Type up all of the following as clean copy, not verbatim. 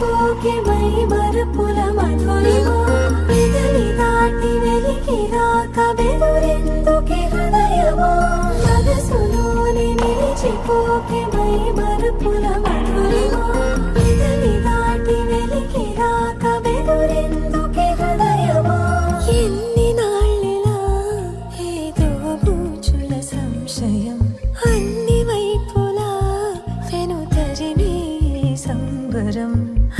నిలిచిపోకే my Marupula Madhurima పెదవి దాటి వెలికి రాక బెదురెందుకే హృదయమా మనసులోని నిలిచిపోకే మై మరుపుల మధురిమా పెదవి దాటి వెలికి రాక బెదురెందుకే హృదయమా ఎన్ని నాళ్ళిలా ఏదో బూచుల సంశయం అన్ని వైపులా వెనుతరిమే సంబరం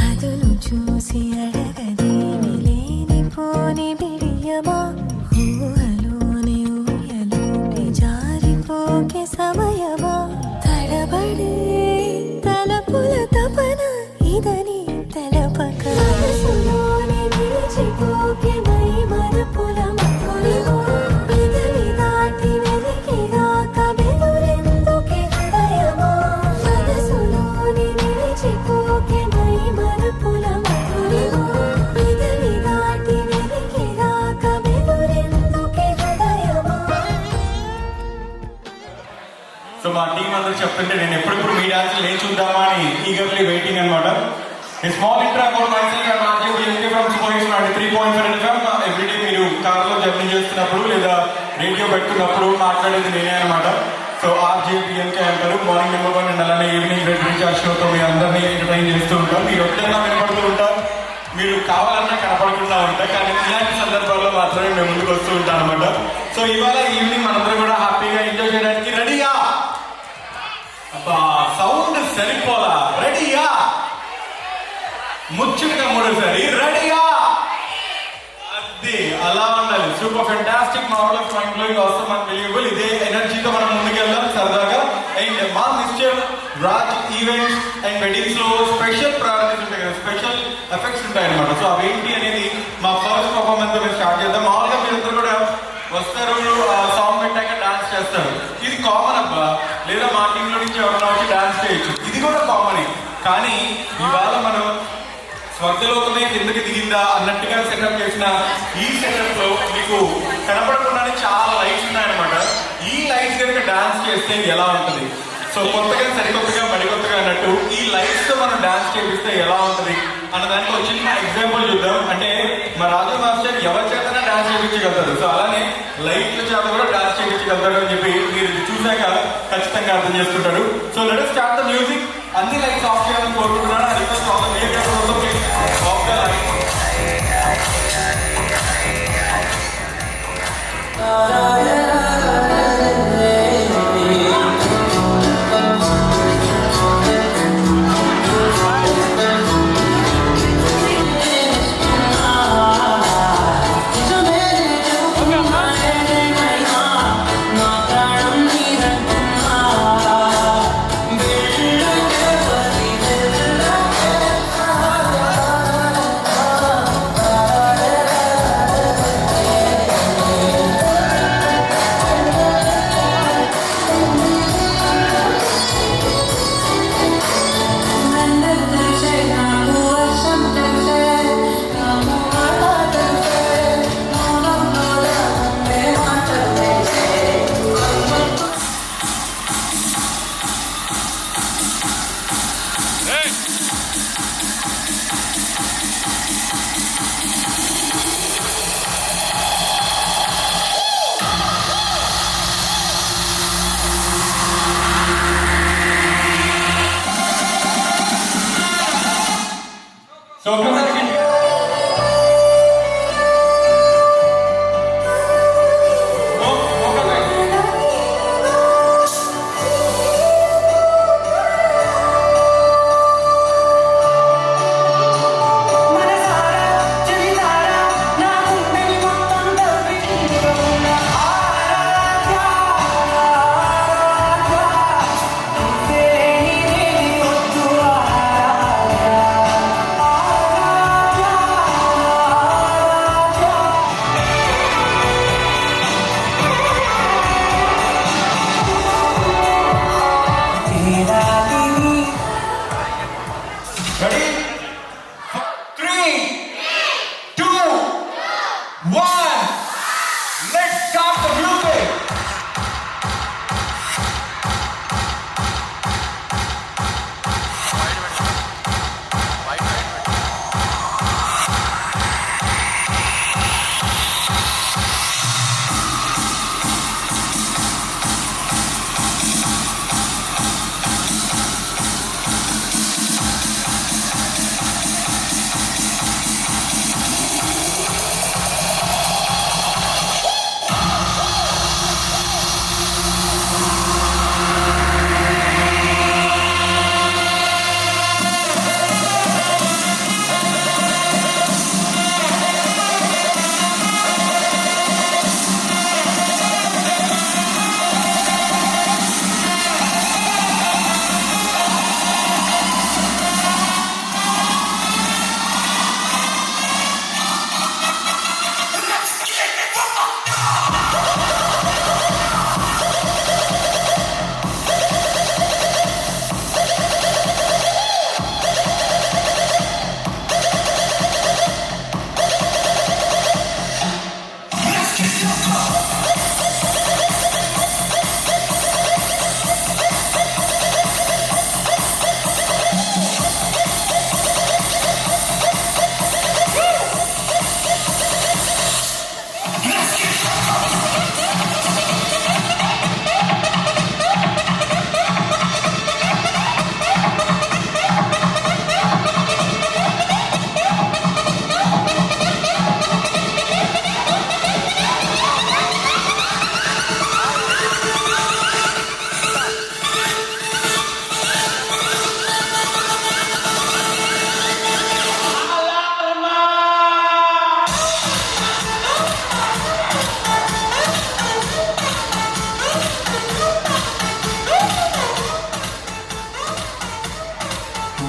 అదును చూసి అడగదేమి లేనిపోని బిడియమా ఊహలోని ఊయలోకి జారిపోకే సమయమా తడబడే తలపుల తపన ఇదని తెలపక మనసులోని నిలిచిపోకే మై మరుపుల మధురిమా పెదవి దాటి వెలికి రాక బెదురెందుకే హృదయమా మనసులోని నిలిచిపోకే మై మరుపుల మధురిమా పెదవి దాటి వెలికి రాక బెదురెందుకే హృదయమా. సో మా టీం అందరూ చెప్తుంటే నేను ఎప్పుడెప్పుడు మీ డాన్స్ లేచి చూద్దామా అని ఈగర్లీ వెయిటింగ్ అనమాట. Small intra about my self and RJ BNK from super hits 93.7 FM. Everyday మీరు కార్లో జర్నీ చేస్తున్నప్పుడు లేదా రేడియో పెట్టుకున్నప్పుడు మాట్లాడేది నేనే అనమాట. సో ఆర్జే బిఎన్కే అంటారు. మార్నింగ్ నెంబర్ 1 అండ్ అలానే ఈవినింగ్ రెడ్ రీఛార్జ్ షోతో మీ అందరినీ ఎంటర్టైన్ చేస్తూ ఉంటారు. మీరు వద్దన్నా వినపడుతూ ఉంటారు, మీరు కావాలన్నా కనపడకుండా ఉంటారు. కానీ ఇలాంటి సందర్భాల్లో మాత్రమే మేము ముందుకు వస్తూ ఉంటాం అనమాట. సో ఇవాళ ఈవినింగ్ మనందరూ కూడా హ్యాపీగా ఎంజాయ్ చేయడానికి రెడీయా? అబ్బా సౌండ్ సరిపోలా. రెడీయా? ముచ్చుగా మూడోసారి రెడీయా? అది అలా ఉండాలి. Super fantastic marvellous mind blowing awesome unbelievable. ఇదే ఎనర్జీతో మనం ముందుకెళ్దాం సరదాగా. అండ్ మా mister Raj events and weddings లో స్పెషల్ ప్రయారిటీస్ ఉంటాయి కదా, స్పెషల్ ఎఫెక్ట్స్ ఉంటాయి అనమాట. సో అవేంటి అనేది మా ఫస్ట్ పర్ఫార్మెన్స్ మేము స్టార్ట్ చేద్దాం. మామూలుగా మీరందరూ కూడా వస్తారు, సాంగ్ పెట్టాక డాన్స్ చేస్తారు. ఇది కామన్ అబ్బా. లేదా మా టీంలో నుంచి ఎవరైనా వచ్చి డాన్స్ చేయొచ్చు, ఇది కూడా కామన్. కానీ ఇవాళ మనం స్వర్గలోకమే కిందకి దిగిందా అన్నట్టుగా సెటప్ చేసిన ఈ సెటప్ లో మీకు కనపడకుండానే చాలా లైట్స్ ఉన్నాయన్నమాట. ఈ లైట్స్ కనుక డాన్స్ చేస్తే ఎలా ఉంటుంది? సో కొత్తగా సరికొత్తగా మరికొత్తగా అన్నట్టు ఈ లైట్స్ తో మనం డాన్స్ చేపిస్తే ఎలా ఉంటుంది అన్న దాంట్లో చిన్న ఎగ్జాంపుల్ చూద్దాం. అంటే మా రాజు మాస్టర్ ఎవరి చేతనే డాన్స్ చేయించగలుగుతారు. సో అలానే లైట్ల చేత కూడా డాన్స్ చేయించగలుగుతాడు అని చెప్పి మీరు చూసాక ఖచ్చితంగా అర్థం చేసుకుంటారు. So let us start the music. అన్ని లైట్స్ ఆఫ్ చేయాలని కోరుకుంటున్నాను. అది of the light.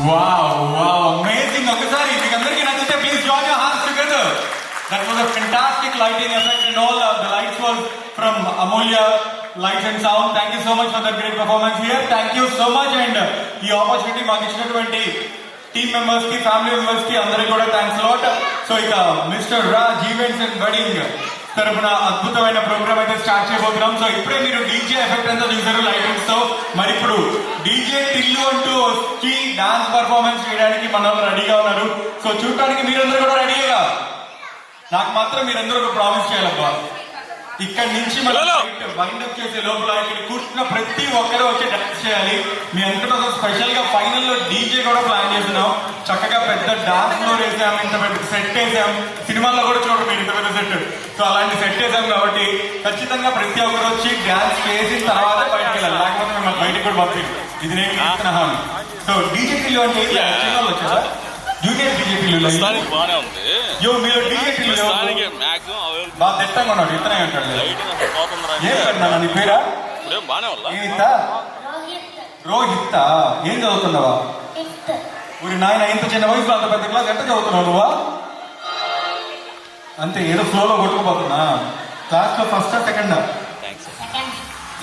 Wow amazing. ఒకసారి మీకు అందరికీ నచ్చితే please join your hands together. That was a fantastic lighting effect and all the lights was from Amulya lights and sound. Thank you so much for that great performance here. Thank you so much. And ఈ opportunity మాకు ఇచ్చినటువంటి team members కి, family members కి అందరికీ కూడా thanks lot. So ఇక mister Raj events and wedding తరపున అద్భుతమైన ప్రోగ్రామ్ అయితే స్టార్ట్ చేయబోతున్నాం. సో ఇప్పుడే మీరు డీజే ఎఫెక్ట్ అంతా చూసారు లైటింగ్స్ తో. మరి ఇప్పుడు డీజే టిల్లు అంటూ వచ్చి డాన్స్ పర్ఫార్మెన్స్ చేయడానికి మన వాళ్ళు రెడీగా ఉన్నారు. సో చూడటానికి మీరందరూ కూడా రెడీగా. నాకు మాత్రం మీరందరూ ఒక ప్రామిస్ చేయాలబ్బా, ఇక్కడ నుంచి మనం వైండ్ అప్ చేసే లోపల ఇక్కడ కూర్చున్న ప్రతి ఒక్కరూ వచ్చి డాన్స్ చేయాలి. మీ అందరితో స్పెషల్ గా ఫైనల్ లో డీజే కూడా ప్లాన్ చేస్తున్నాం. చక్కగా పెద్ద డాన్స్ ఫ్లోర్ వేసాం, ఇంత పెద్ద సెట్ వేసాం. సినిమాల్లో కూడా చూడండి మీరు ఇంత పెద్ద సెట్. సో అలాంటి సెట్ వేసాం కాబట్టి ఖచ్చితంగా ప్రతి ఒక్కరు వచ్చి డాన్స్ చేసిన తర్వాత బయటకు వెళ్ళాలి, లేకపోతే మిమ్మల్ని బయటకు కూడా పంపించాలి. ఇది నేను చేస్తున్నాను. సో డీజే టిల్లు అంటే సినిమాలో వచ్చారా? జూనియర్ డీజే టిల్లు బాగానే ఉంది. మీరు డీజే టిల్లు బాగా తిట్టంగా ఉన్నాడు, ఇతనే ఉంటాడు. ఏం పెట్టినా నీ పేరా? ఏమితా? రోహిత్. ఏం చదువుతున్నావా? ఊరి నాయన ఇంత చిన్న వయసులో అంత పెద్ద క్లాస్ ఎంత చదువుతున్నావు నువ్వా? అంతే ఏదో ఫ్లోలో కొట్టుకుపోతున్నా. క్లాస్ లో ఫస్ట్ సెకండ్?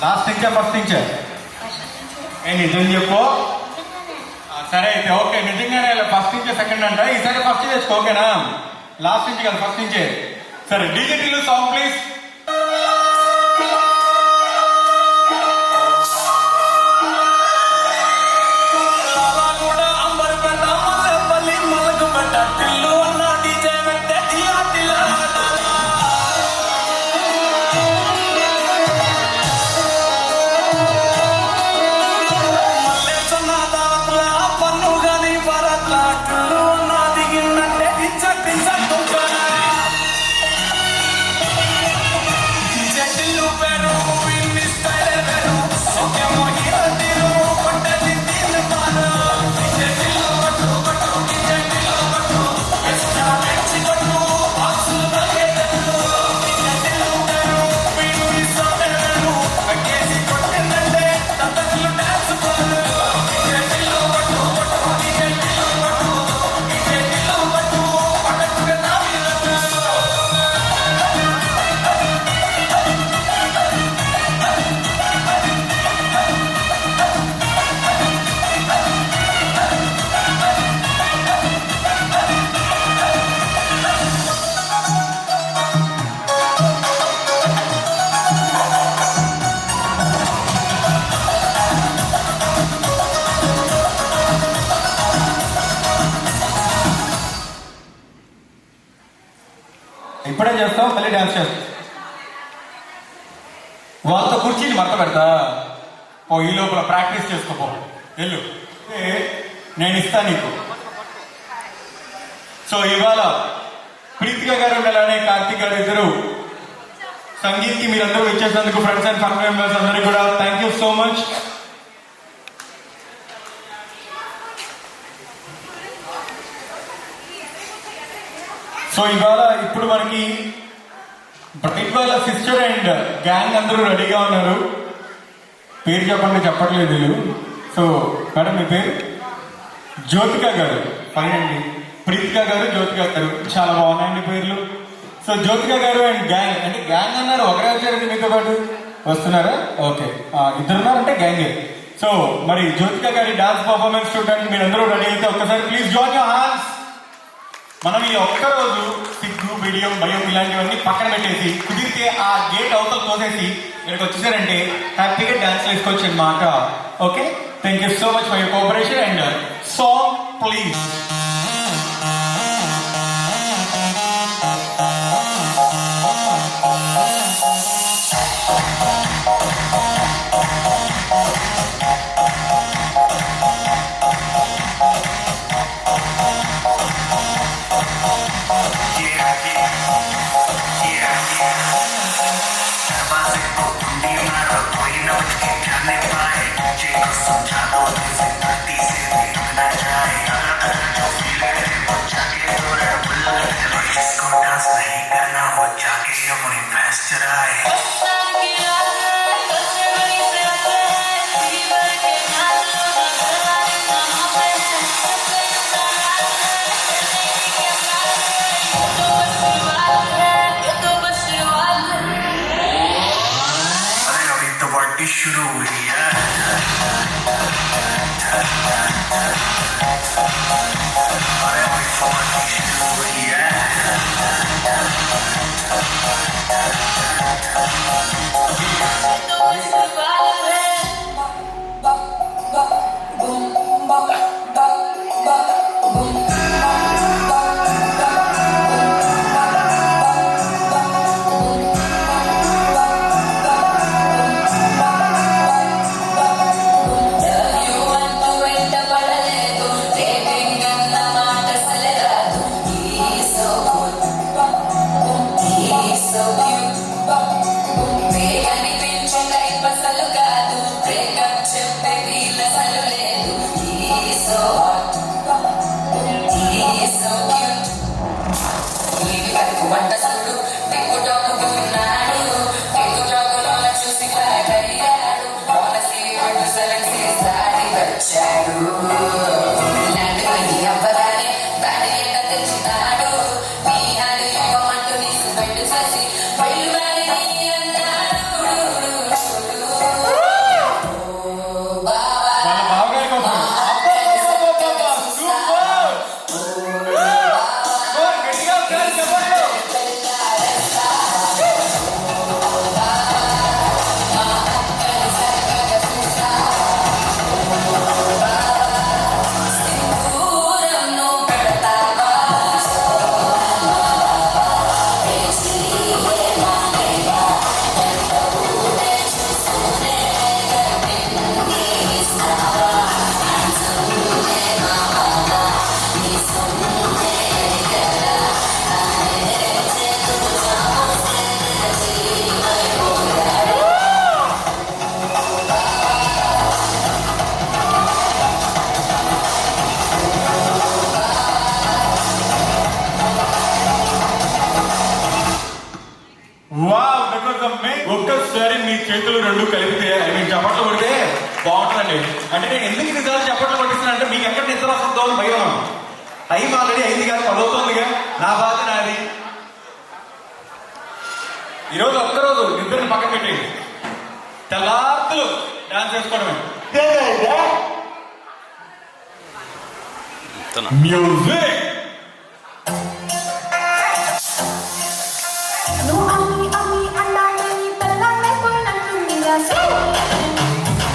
లాస్ట్ నుంచా ఫస్ట్ నుంచా? ఏ నిజం చెప్పు. సరే అయితే ఓకే, నిజంగానే ఫస్ట్ నుంచే సెకండ్ అంట. ఈసారి ఫస్ట్ తెచ్చుకో, ఓకేనా? లాస్ట్ నుంచి కదా, ఫస్ట్ నుంచే. సరే డీజే టిల్లు సాంగ్ ప్లీజ్. ఇప్పుడే చేస్తావు, మళ్ళీ డాన్స్ చేస్తావు. వాళ్ళతో కుర్చీని మడత పెడతా. ఓ ఈ లోపల ప్రాక్టీస్ చేసుకోపో, వెళ్ళు, నేను ఇస్తా నీకు. సో ఇవాళ ప్రీతిక గారు అలానే కార్తీక్ గారు ఇద్దరు సంగీత్ కి మీరందరూ ఇచ్చేసినందుకు ఫ్రెండ్స్ అండ్ ఫ్యామిలీ మెంబర్స్ అందరికీ కూడా thank you so much. So ఇవాళ ఇప్పుడు మనకి బ్రైట్ వాళ్ళ సిస్టర్ అండ్ గ్యాంగ్ అందరూ రెడీగా ఉన్నారు. పేరు చెప్పండి, చెప్పట్లేదు. సో మేడం మీ పేరు? జ్యోతిక గారు. ఫైన్ అండి. ప్రీతిక గారు, జ్యోతిక గారు, చాలా బాగున్నాయండి పేర్లు. సో జ్యోతిక గారు అండ్ గ్యాంగ్, అంటే గ్యాంగ్ అన్నారు, ఒకరే వచ్చారండి మీతో పాటు? వస్తున్నారా? ఓకే, ఇద్దరున్నారంటే గ్యాంగే. సో మరి జ్యోతిక గారి డాన్స్ పర్ఫార్మెన్స్ చూడడానికి మీరందరూ రెడీ అయితే ఒక్కసారి ప్లీజ్ జాయిన్ యువర్ హ్యాండ్స్. మనం ఈ ఒక్కరోజు సిగ్గు, బిడియం, భయం ఇలాంటివన్నీ పక్కన పెట్టేసి కుదిరితే ఆ గేట్ అవతల తోసేసి ఇక్కడికి వచ్చేసారంటే హ్యాపీగా డాన్స్ వేసుకోవచ్చు అన్నమాట. Okay, thank you so much for your cooperation and song please. समझा दो, धरती से भी ना जाए। पार्टी शुरू हुई है। अरे भाई पार्टी शुरू हुई है। వాళ్ళ బావగారి కోసం. అబ్బబ్బబ్బబ్బబ్బ, సూపర్. గట్టిగా ఒకసారి చెప్పండి. Wow, that was amazing. ఒక్కసారి మీ చేతులు రెండు కలిపితే మీరు చప్పట్లు కొడితే బాగుంటుందండి. అంటే నేను ఎందుకు ఇన్నిసార్లు చప్పట్లు కొట్టిస్తున్నాను అంటే మీకు ఎక్కడ నిద్ర వస్తుందో అని భయం. టైం ఆల్రెడీ 5 కాదు 10 అవుతుందిగా. నా బాధ్యత నాది. ఈరోజు ఒక్కరోజు నిద్రని పక్కన పెట్టేయండి. తెల్లార్తులు డాన్స్ చేసుకోవడమే. మ్యూజిక్. నువ్వు అమ్మి అమ్మి అన్నాడని పిల్లలే పోయినట్టుంది రాసి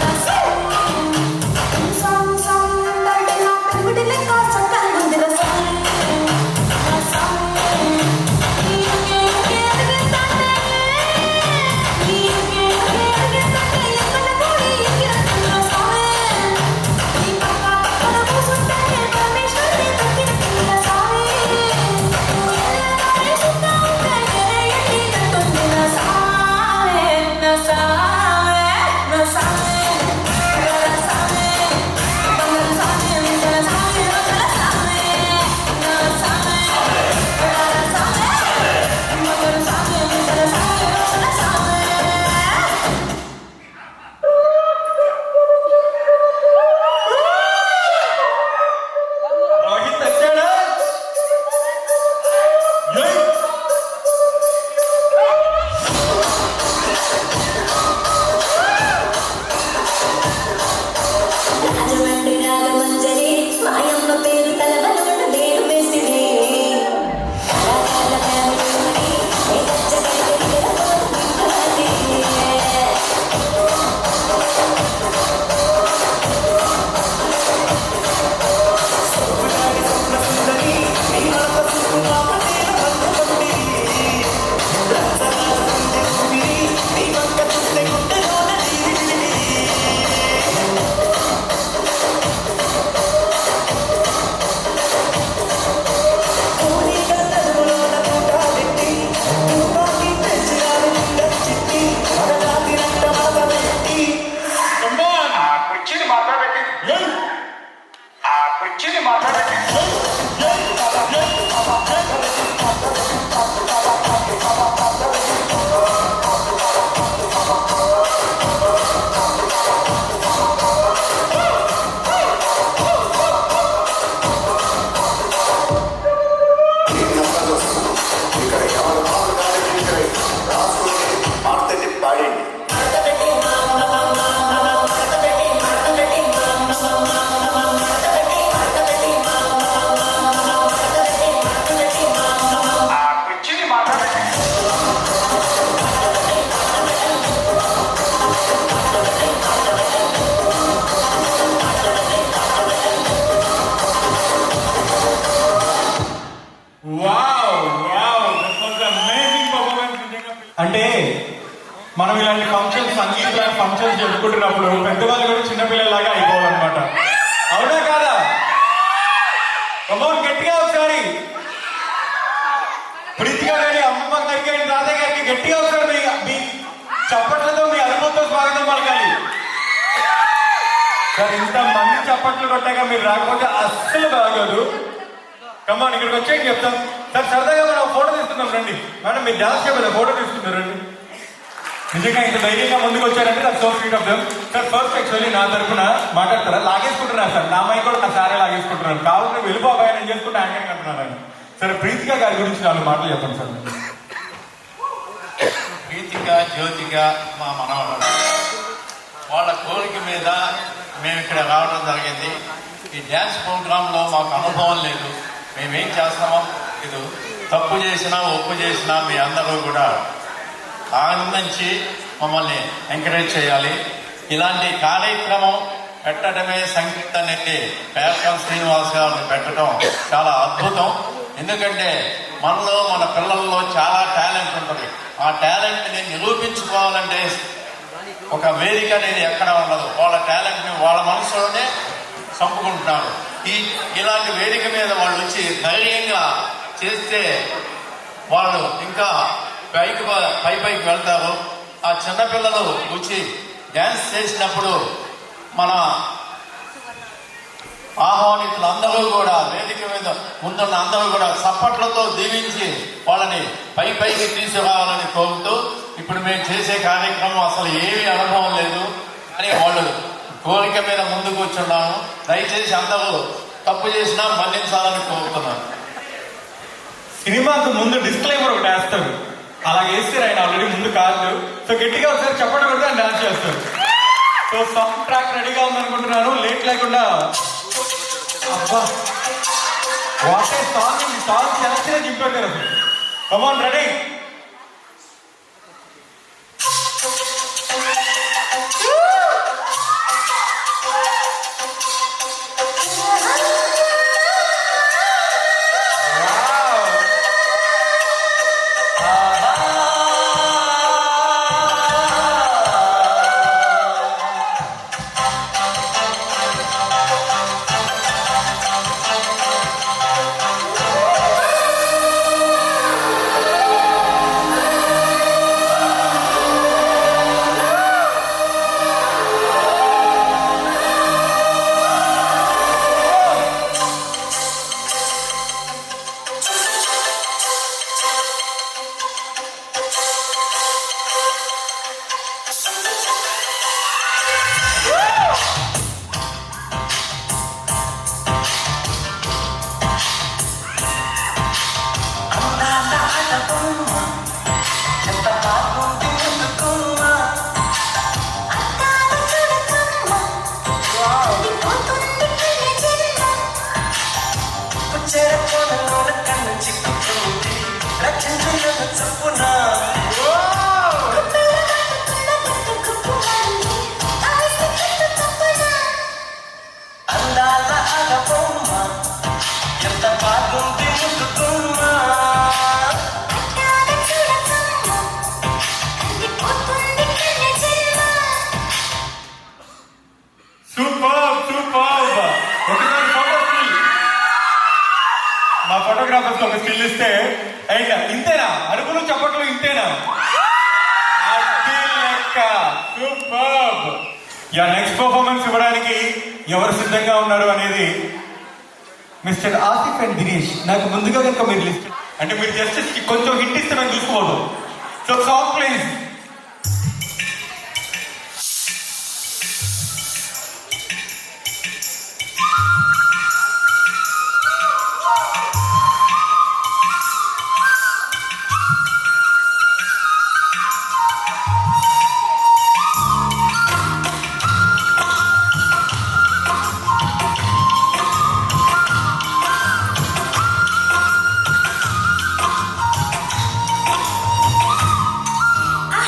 రాసి సాంగ్ సాంగ్ అన్నాడే నా పెరుగుడి లెక్క చక్కగుంది రాసి రాసి డాన్సర్స్ చెప్పుకుంటున్నప్పుడు పెద్దవాళ్ళు కూడా చిన్నపిల్లలాగా అయిపోవాలన్నమాట. అవునా కాదా? కమోన్ గట్టిగా ఒకసారి ప్రీతిగా గారి అమ్మమ్మ గారికి అండ్ రాధయ్య గారికి గట్టిగా ఒకసారి మీ చప్పట్లతో మీ అనుభవంతో స్వాగతం పలకాలి. సార్ ఇంతమంది చప్పట్లు కొట్టాక మీరు రాకపోతే అస్సలు బాగోదు. కమాన్ ఇక్కడికి వచ్చేయండి చెప్తాం. సార్ సరదాగా మనం ఫోటో తీసుకుందాం రండి. మేడం మీరు డాన్స్ చేయలేదు ఫోటో తీసుకుంటారు రండి. నిజంగా ఇంత ధైర్యంగా ముందుకు వచ్చారంటే నాకు so sweet of them. Sir first actually నా తరఫున మాట్లాడతారా? లాగేసుకుంటున్నారు సార్, నా అమ్మాయి కూడా నా సారే లాగేసుకుంటున్నాను. కావాలంటే వెళ్ళిపోబాయ్ నేను చేసుకుంటే యాంకరింగ్ అంటున్నాను ఆయన. సరే ప్రీతికా గారి గురించి 4 మాటలు చెప్పండి సార్. ప్రీతిక జ్యోతిక మా మనవరాలు, వాళ్ళ కోరిక మీద మేము ఇక్కడ రావడం జరిగింది. ఈ డ్యాన్స్ ప్రోగ్రాంలో మాకు అనుభవం లేదు, మేమేం చేస్తామో ఇది తప్పు చేసినా ఒప్పు చేసినా మీ అందరూ కూడా ఆనందించి మమ్మల్ని ఎంకరేజ్ చేయాలి. ఇలాంటి కార్యక్రమం పెట్టడమే సంగీత అనేది పేర్కం శ్రీనివాస్ గారిని పెట్టడం చాలా అద్భుతం. ఎందుకంటే మనలో మన పిల్లల్లో చాలా టాలెంట్ ఉంటుంది. ఆ టాలెంట్ని నిరూపించుకోవాలంటే ఒక వేదిక అనేది ఎక్కడ ఉండదు. వాళ్ళ టాలెంట్ని వాళ్ళ మనసులోనే చంపుకుంటున్నారు. ఇలాంటి వేదిక మీద వాళ్ళు వచ్చి ధైర్యంగా చేస్తే వాళ్ళు ఇంకా పైకి వెళ్తారు. ఆ చిన్నపిల్లలు వచ్చి డ్యాన్స్ చేసినప్పుడు మన ఆహ్వానితులందరూ కూడా వేదిక మీద ముందున్న అందరూ కూడా చప్పట్లతో దీవించి వాళ్ళని పైకి తీసుకురావాలని కోరుతూ, ఇప్పుడు మేము చేసే కార్యక్రమం అసలు ఏమీ అనుభవం లేదు అని వాళ్ళు కోరిక మీద ముందుకు వచ్చున్నాము. దయచేసి అందరూ తప్పు చేసినా మన్నించాలని కోరుతున్నాను. సినిమాకు ముందు డిస్క్లైమర్ ఒకటి వేస్తారు, అలా వేస్తారు ఆయన ఆల్రెడీ ముందు కాదు. సో గట్టిగా ఒకసారి చెప్పడం కూడా ఆయన డాన్స్ చేస్తారు. సో సాంగ్ ట్రాక్ రెడీగా ఉందనుకుంటున్నాను, లేట్ లేకుండా. అబ్బా వాటే సాంగ్, సాంగ్ చేస్తేనే చింపారు కదా. Come on ready. మా ఫోటోగ్రాఫర్స్ ఒక స్టిల్ ఇస్తే అండ్ ఇంతేనా? అరుపులు చప్పట్లు ఇంతేనా? సూపర్. యా నెక్స్ట్ పర్ఫార్మెన్స్ ఇవ్వడానికి ఎవరు సిద్ధంగా ఉన్నారు అనేది మిస్టర్ ఆసిఫ్ అండ్ దినేష్. నాకు ముందుగా కనుక మీరు లిస్ట్ అంటే మీరు జస్ట్ కొంచెం హిట్ ఇస్తే మేము చూసుకోవద్దు. So song please. ఆ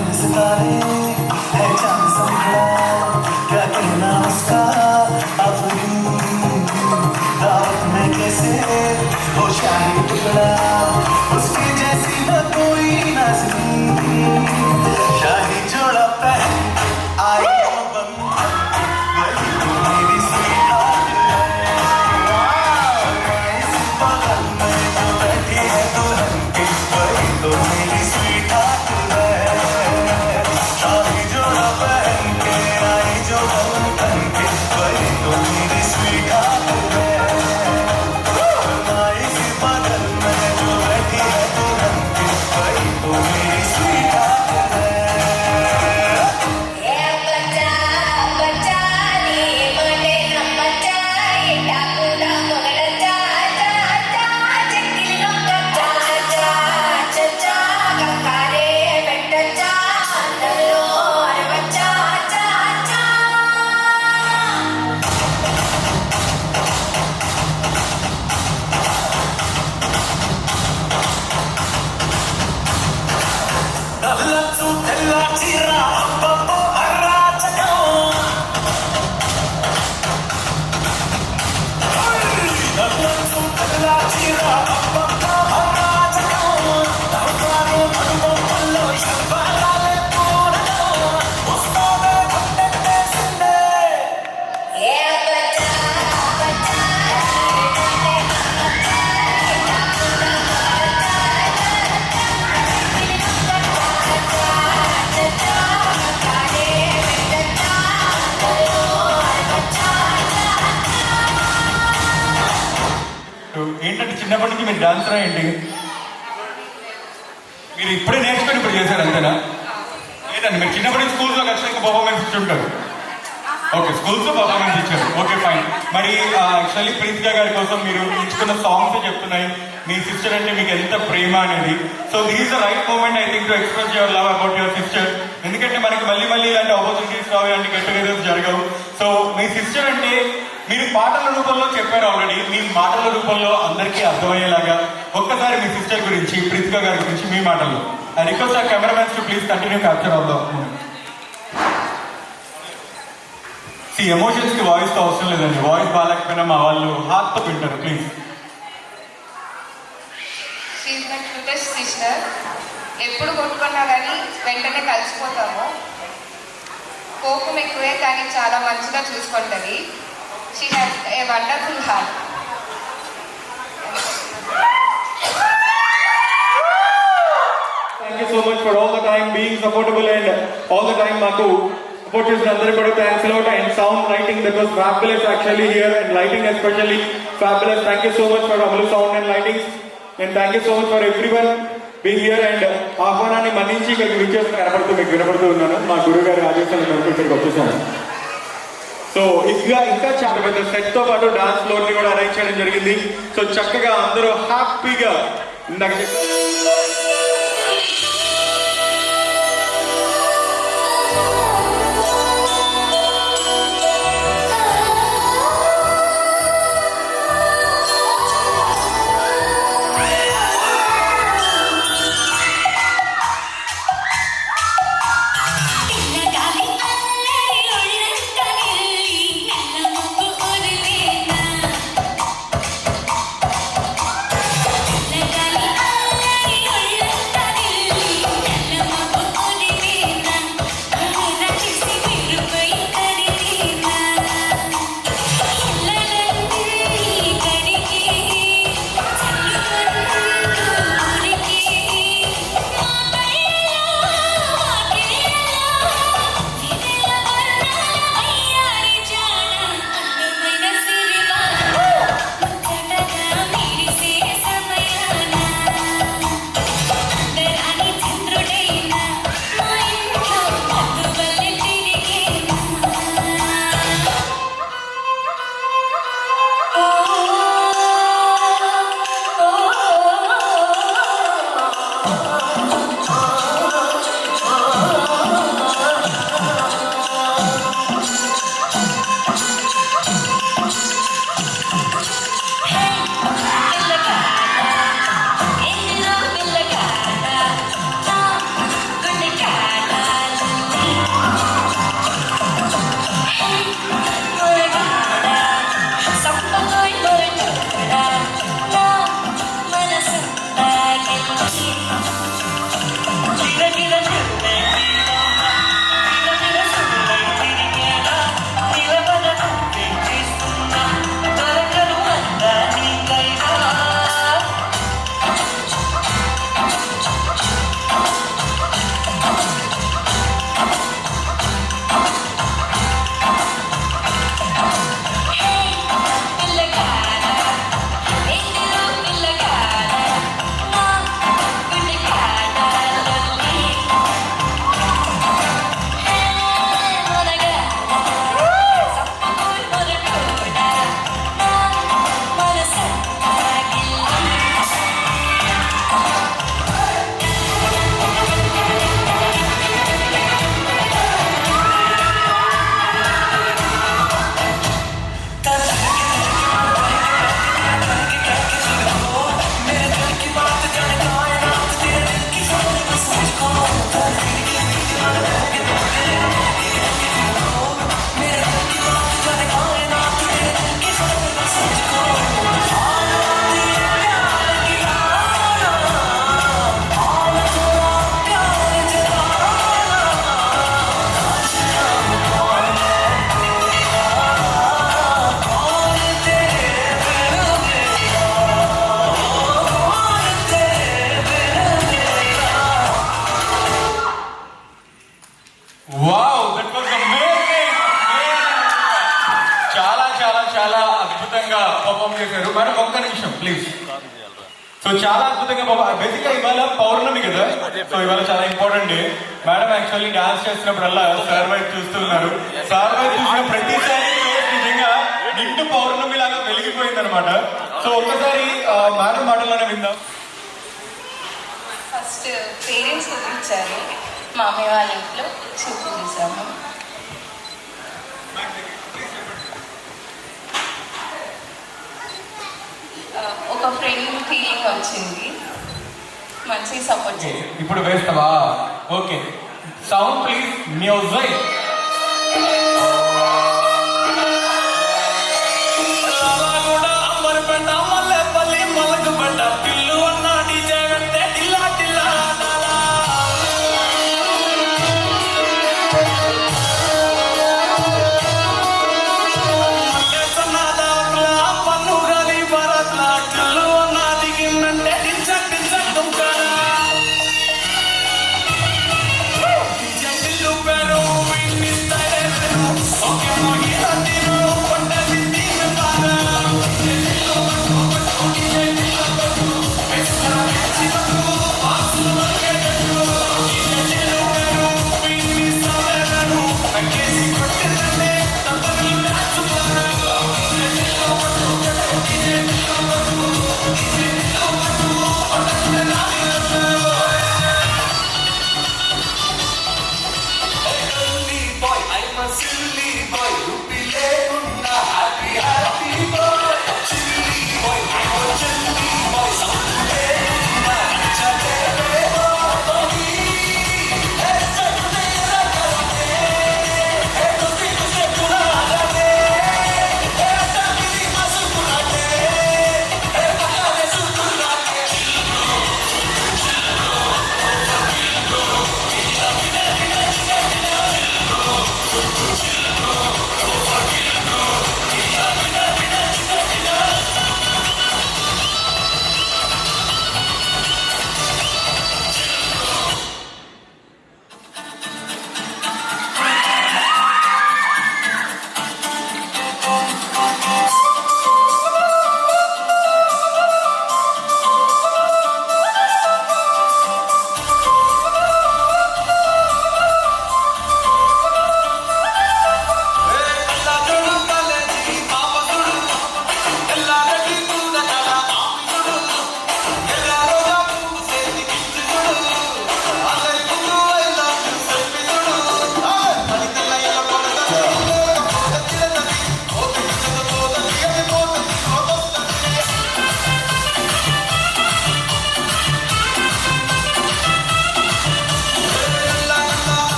दिन सितारे है चांद संखड़ा क्या कहना उसका आफरीन दावत में कैसे हो शाही टुकड़ा उसके जैसी न कोई नाज़नीन शाही जोड़ा पहन आई हो बंधन वही तो मेरी स्वीटहार्ट है इस बगल में जो बैठी है दुल्हन के वही तो मेरी स्वीटहार्ट है शाही जोड़ा पहन के आई जो बंधन के वही तो मेरी स्वीटहार्ट है इस बगल में जो बैठी है दुल्हन के वही तो मेरी स्वीटहार्ट है ए बच्चा बच्चा नी बड़े न बच्चा ये डाकू डाकू गड़चा चा चा चक्की नो चा चा चा चा गकारे बेटचा अंदरो अरे बच्चा चा चा నల్లచు తెల్ల చీర అబ్బబ్బో అరాచకం నల్లచు తెల్ల చీర అబ్బబ్బో అరాచకం నవ్వారు నడుమల్లో శబ్దాలే పూరడం వస్తావే కొట్టేసిందే ए बच्चा बच्चा नी बड़े न बच्चा ये डाकू डाकू गड़चा चा चा गकारे बेटचा अंदरो अरे बच्चा चा ఏంటంటే చిన్నప్పటి నుంచి మీరు డాన్సరా ఏంటి? మీరు ఇప్పుడే నేర్చుకొని ఇప్పుడు చేశారు అంతేనా? లేదండి, మీరు చిన్నప్పటి నుంచి స్కూల్స్లో ఖచ్చితంగా పర్ఫార్మెన్స్ ఇచ్చి ఉంటారు. ఓకే, స్కూల్స్లో పర్ఫార్మెన్స్ ఇచ్చారు. Okay fine. మరి యాక్చువల్లీ ప్రీతికా గారి కోసం మీరు ఇచ్చుకున్న సాంగ్స్ చెప్తున్నాయి మీ సిస్టర్ అంటే మీకు ఎంత ప్రేమ అనేది. So this the right moment I think to express your love about your sister. ఎందుకంటే మనకి మళ్ళీ మళ్ళీ ఇలాంటి ఆపర్చునిటీస్ రావు, ఇలాంటి గెట్ టుగెదర్స్ జరగవు. సో మీ సిస్టర్ అంటే మీరు పాటల రూపంలో చెప్పారు ఆల్రెడీ, మీ మాటల రూపంలో అందరికీ అర్థమయ్యేలాగా ఒక్కసారి మీ సిస్టర్ గురించి, ప్రీతికా గారి గురించి మీ మాటల్లో. I request a cameramens to please continue capture all the moment. ఈ ఎమోషన్స్ కి వాయిస్ తో అవసరం లేదండి, వాయిస్ బాగాలేకపోయినా మా వాళ్ళు హార్ట్ తో వింటారు. Please. She is my cutest sister. ఎప్పుడు కొట్టుకున్నా కానీ వెంటనే కలిసిపోతాము. కోపం ఎక్కువే కానీ చాలా మంచిగా చూసుకుంటుంది. She has a wonderful heart. Thank you so much for all the time being supportable and all the time మాకు సపోర్ట్ చేసిన అందరికీ కూడా thanks a lot. And sound lighting that was fabulous actually here and lighting especially fabulous. Thank you so much for అమలు sound and lighting and thank you so much for everyone being here. And ఆహ్వానాన్ని మన్నించి ఇక్కడికి విచ్చేసి మీకు వినపడుతూ ఉన్నాను. మా గురువు గారి ఆదేశాల మేరకు ఇక్కడికి వచ్చేసాను. సో ఇంకా చాలా పెద్ద సెట్ తో పాటు డాన్స్ ఫ్లోర్ ని కూడా అరేంజ్ చేయడం జరిగింది. సో చక్కగా అందరూ హ్యాపీగా ఇందాక పిల్లగాలి అల్లరి ఒళ్ళంతా నిల్లి నల్ల ముక్కు వదిలేనా పిల్లగాలి అల్లరి వావ్, దట్ వాస్ అమేజింగ్. చాలా చాలా చాలా అద్భుతంగా పర్ఫామ్ చేశారు. మేడం ఒక్క నిమిషం ప్లీజ్. సో చాలా అద్భుతంగా బేసిక్ గా ఇవాళ పౌర్ణమి కదా, సో ఇవాళ చాలా important day. Madam actually dance చేస్తున్నప్పుడల్లా సార్ వైపు చూస్తున్నారు. సార్ వైపు చూసిన ప్రతిసారి నిజంగా నిండు పౌర్ణమి లాగా వెలిగిపోయింది అనమాట. సో ఒక్కసారి మేడం మాటల్లోనే విందాం. ఫస్ట్ పేరెంట్స్ కుదిరించారు, మామయ్య వాళ్ళ ఇంట్లో చూపు చూసాము. ఒక ఫ్రెండ్ ఫీలింగ్ వచ్చింది, మంచి సపోర్ట్ చేసింది. ఇప్పుడు వేస్తావా? Okay, sound please, music.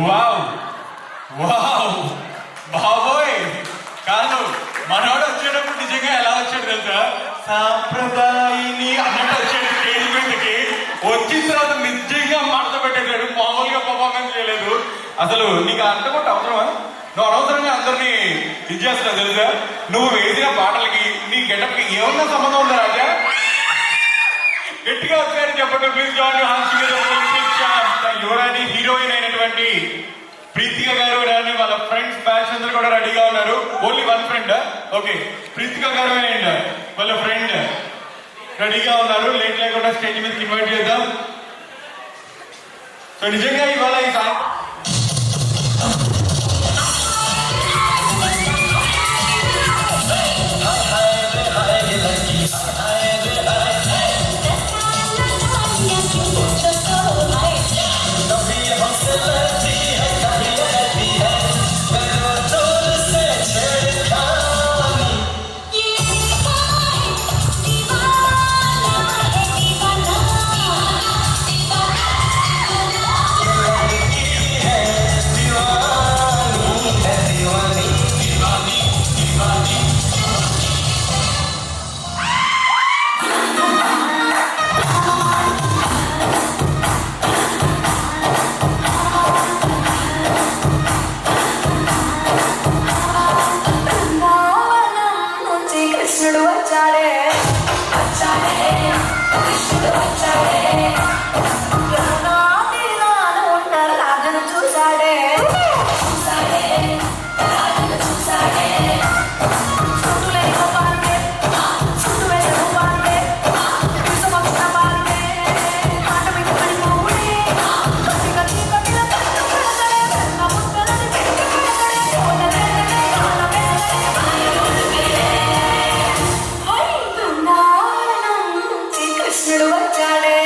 Wow wow బాబోయ్, కాదు మనోడు వచ్చేటప్పుడు నిజంగా ఎలా వచ్చాడు తెలుసా, సాంప్రదాయిని అన్నట్టు వచ్చాడు స్టేజ్ మీదకి. వచ్చిన తర్వాత నిజంగా మాట పెట్టేశాడు, మామూలుగా పర్ఫార్మెన్స్ చేయలేదు. అసలు నీకు అంటుకుంటే అవసరమా? నువ్వు అనవసరంగా అందరినీ ఇది చేస్తున్నావు తెలుసా? నువ్వు వేసిన పాటలకి నీ గెటప్కి ఏమన్నా సంబంధం ఉందా రాజా? గట్టిగా ఒకసారి చెప్పండి ప్లీజ్. యువరాణి హీరోయిన్ అయినటువంటి ప్రీతిక గారు రాని వాళ్ళ ఫ్రెండ్స్ బ్యాచ్ అందరూ కూడా రెడీగా ఉన్నారు. Only one friend. Okay, Preethika గారు అండ్ వాళ్ళ ఫ్రెండ్ రెడీగా ఉన్నారు. లేట్ లేకుండా స్టేజ్ మీదకి ఇన్వైట్ చేద్దాం. సో నిజంగా ఇవాళ ఈ సాయంత్రం కృష్ణుడు వచ్చాడే వచ్చాడే కృష్ణుడు వచ్చాడే ఉంటారు రాధను చూసాడే చూసాడే రాధను చూసాడే చుట్టూ లేక పార్కే చుట్టూ వేసిన పార్కే విషమొచ్చిన పార్కే ఆట మీద పడిపోవుడే కత్తి కత్తి కత్తిల కత్తి పెడతాడే పెద్ద ముక్కలని పెట్టి పెడతాడే కృష్ణుడు వచ్చాడే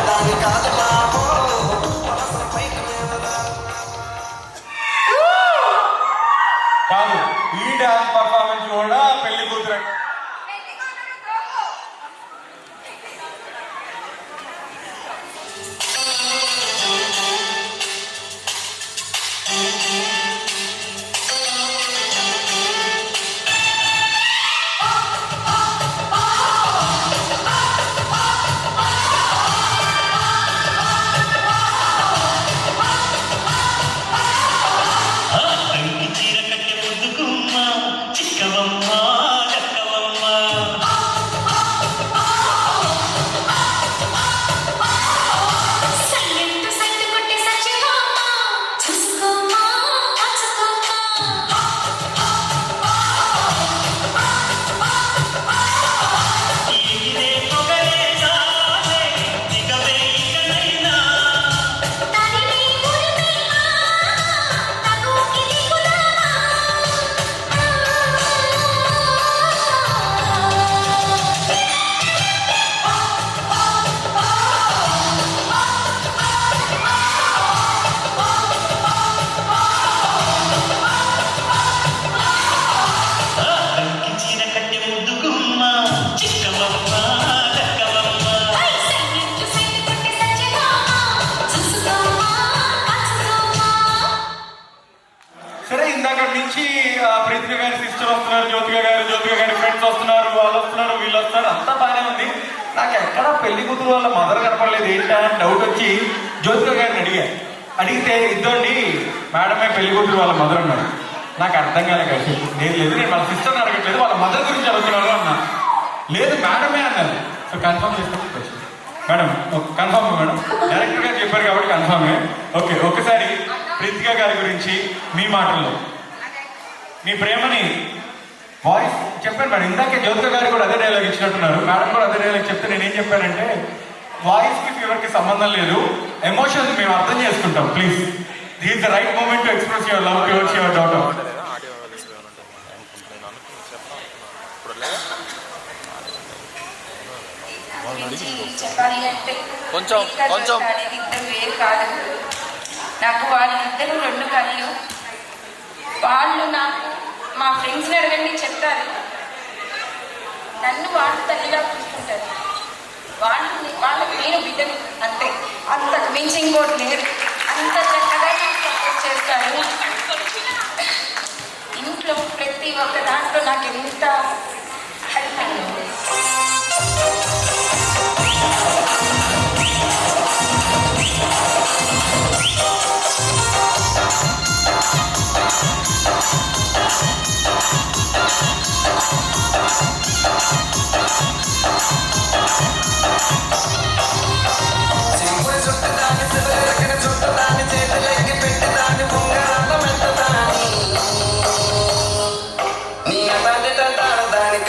దాని కాదు బాబో కాదు ఈ డాన్స్ పర్ఫార్మెన్స్ కూడా పెళ్లి కూతురు అంగి చీర కట్టె ముద్దుకుమ్మ చిక్కవమ్మ చక్కవమ్మ సైలెంట్ సైట్ కొట్టే సచ్చిపోమ్మ చూసుకోమ్మ కాచుకోమ్మ ఇదే పొగలే చాలే దిగవే ఇకనైనా తనిని మురిమేమా తగుకి దిగుదామా అంగి చీర కట్టె ముద్దుకుమ్మ చిక్కవమ్మ చక్కవమ్మ సైలెంట్ సైట్ కొట్టే సచ్చిపోమ్మ చూసుకోమ్మ కాచుకోమ్మ సరే ఇందాక నుంచి ప్రీతిక గారి సిస్టర్ వస్తున్నారు, జ్యోతిక గారి ఫ్రెండ్స్ వస్తున్నారు, వాళ్ళు వస్తున్నారు, వీళ్ళు వస్తున్నారు, అంతా బాగానే ఉంది. నాకు ఎక్కడ పెళ్లి కూతురు వాళ్ళ మదర్ కనపడలేదు ఏంటా అని డౌట్ వచ్చి జ్యోతిక గారిని అడిగితే ఇద్దండి మేడమే పెళ్లి కూతురు వాళ్ళ మదర్ అన్నారు. నాకు అర్థం కాలే కలిసి లేదు నేను వాళ్ళ సిస్టర్ని అడగట్లేదు, వాళ్ళ మదర్ గురించి అడుగుతున్నాను అన్నా. లేదు మేడమే అన్నారు. సో కన్ఫర్మ్ చేసుకోవచ్చు మేడం, కన్ఫర్మ్ మేడం, డైరెక్టర్ గారు చెప్పారు కాబట్టి కన్ఫర్మే. ఓకే, ఒకసారి ప్రీతిక గారి గురించి మీ మాటల్లో మీ ప్రేమని వాయిస్ చెప్పాను మేడం. ఇందాకే జ్యోతిక గారు కూడా అదే డైలాగ్ ఇచ్చినట్టున్నారు, మేడం కూడా అదే డైలాగ్ చెప్తే నేనేం చెప్పానంటే వాయిస్కి ఫీవర్కి సంబంధం లేదు, ఎమోషన్స్ మేము అర్థం చేసుకుంటాం. Please this the right moment to express your love towards your daughter. గురించి చెప్పాలి అంటే కొంచెం అనేది ఇద్దరు వేరు కాదు. నాకు వాళ్ళిద్దరు రెండు కళ్ళు. వాళ్ళు నాకు మా ఫ్రెండ్స్ని అడగండి చెప్తారు. నన్ను వాళ్ళు తల్లిగా చూసుకుంటారు. వాళ్ళకి నేను బిడ్డను అంతే, అంతకు మించి ఇంకోటి లేదు. అంత చక్కగా నాకు సపోర్ట్ చేస్తాడు. ఇంట్లో ప్రతి ఒక్క దాంట్లో నాకు ఎంత హెల్పింగ్ ఉంది. సింపుల్ చుట్టదాన్ని సిదలెరగిన చుట్టదాన్ని చేతులెక్కి పెట్టిదాన్ని ఉంగరాల మెట్టదాన్ని నీ అతని తంటాడదాన్ని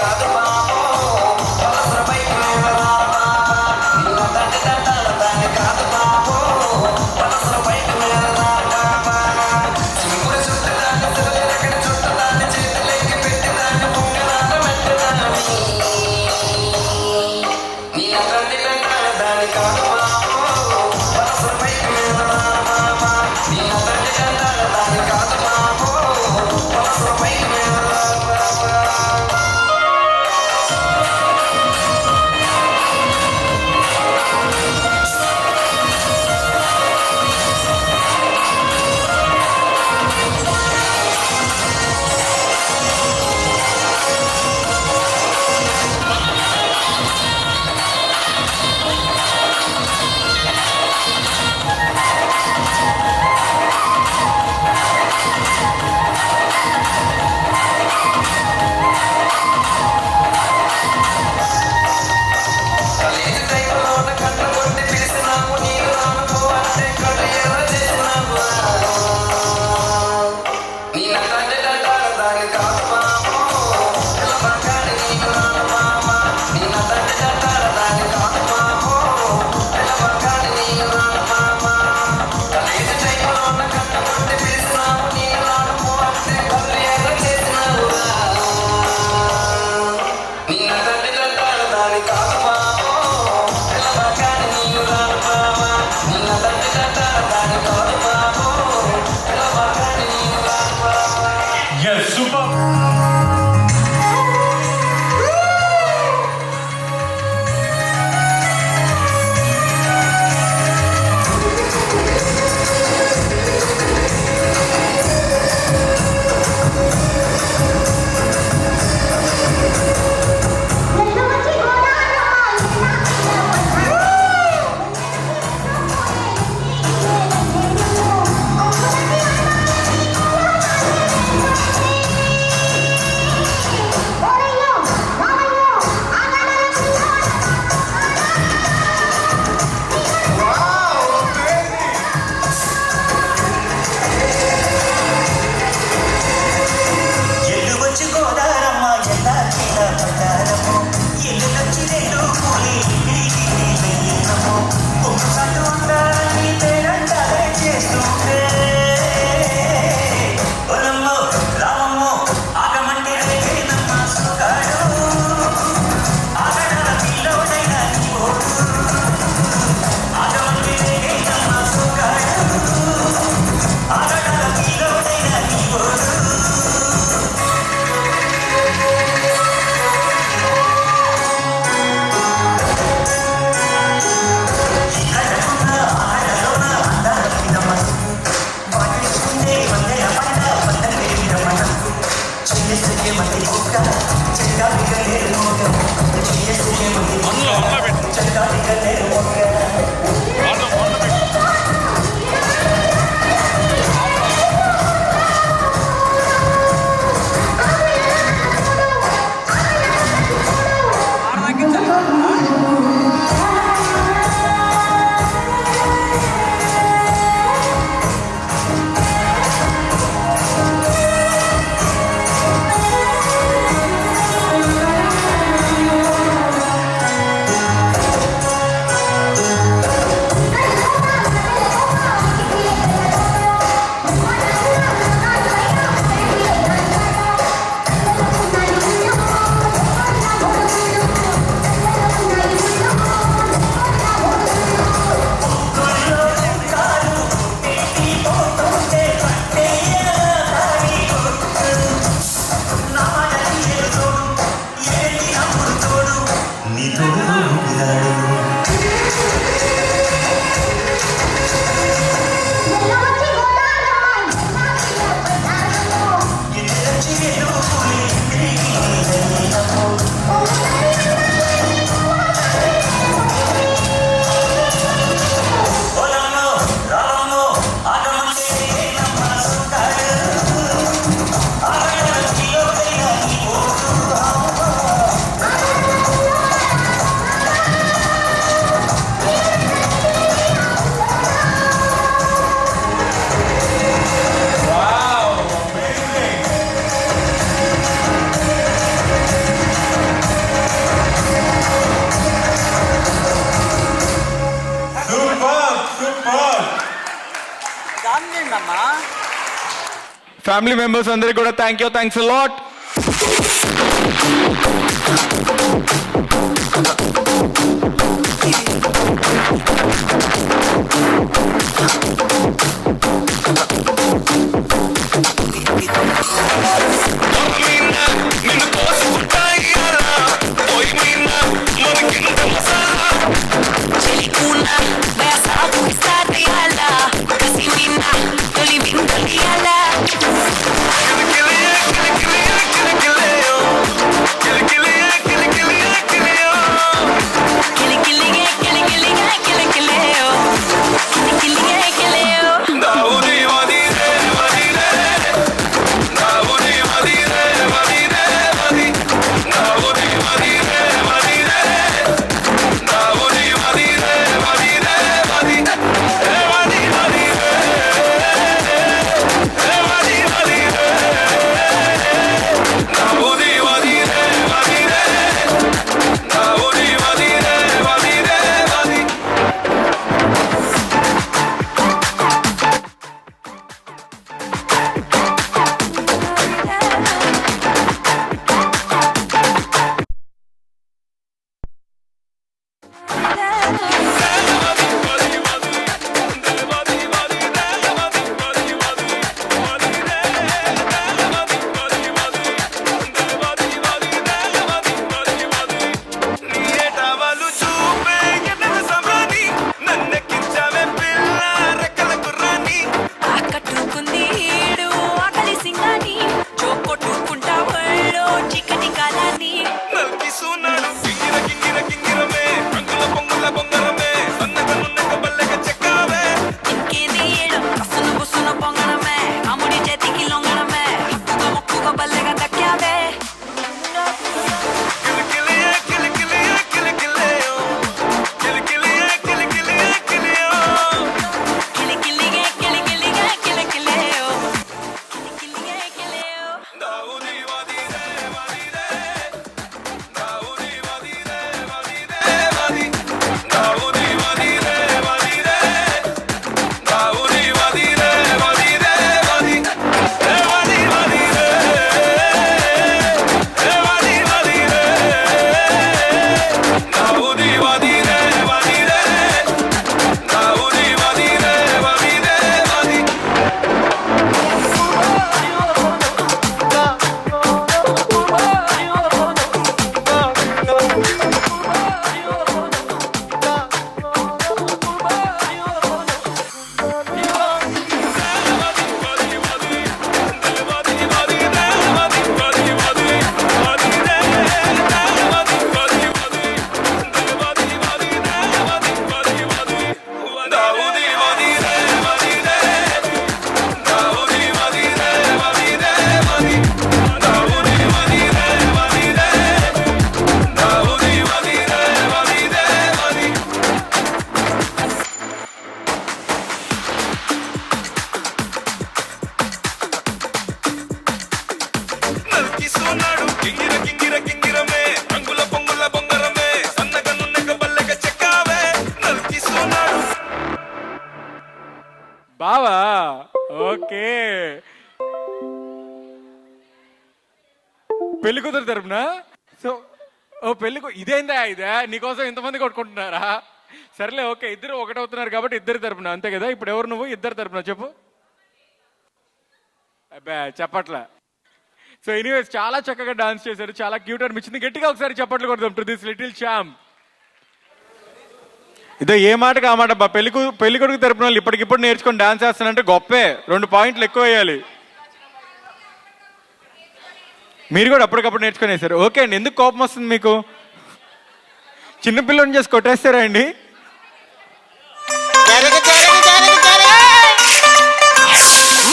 ఫ్యామిలీ మెంబర్స్ అందరికి కూడా థ్యాంక్స్ అ లాట్. బావా ఓకే. పెళ్లి కూతురు తరపున సో పెళ్లి ఇదేందా ఇదే నీకోసం ఇంతమంది కొట్టుకుంటున్నారా? సర్లే ఓకే, ఇద్దరు ఒకటవుతున్నారు కాబట్టి ఇద్దరు తరపున అంతే కదా. ఇప్పుడు ఎవరు నువ్వు ఇద్దరు తరపున చెప్పు. అబ్బా చెప్పట్లా. సో ఎనీవేస్ చాలా చక్కగా డాన్స్ చేశారు, చాలా క్యూట్ అనిపించింది. గట్టిగా ఒకసారి చప్పట్లు కొడదాం టు దిస్ లిటిల్ ఛాంప్. ఇదో ఏ మాటకి ఆ మాట. పెళ్లి కొడుకు తరపున వాళ్ళు ఇప్పటికిప్పుడు నేర్చుకొని డాన్స్ చేస్తానంటే గొప్పే. 2 పాయింట్లు ఎక్కువ వేయాలి. మీరు కూడా అప్పటికప్పుడు నేర్చుకొని వేశారు. ఓకే అండి, ఎందుకు కోపం వస్తుంది మీకు? చిన్నపిల్లని చేసి కొట్టేస్తారా అండి?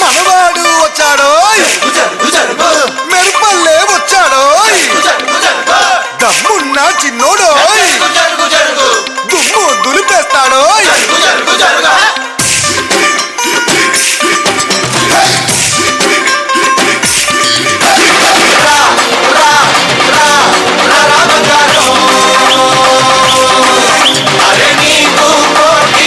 మనవాడు వచ్చాడో, మెరుపల్లే వచ్చాడో, దమ్మున్న చిన్నోడో దుమ్ము దులిపేస్తాడో. అరే నీకు కోటి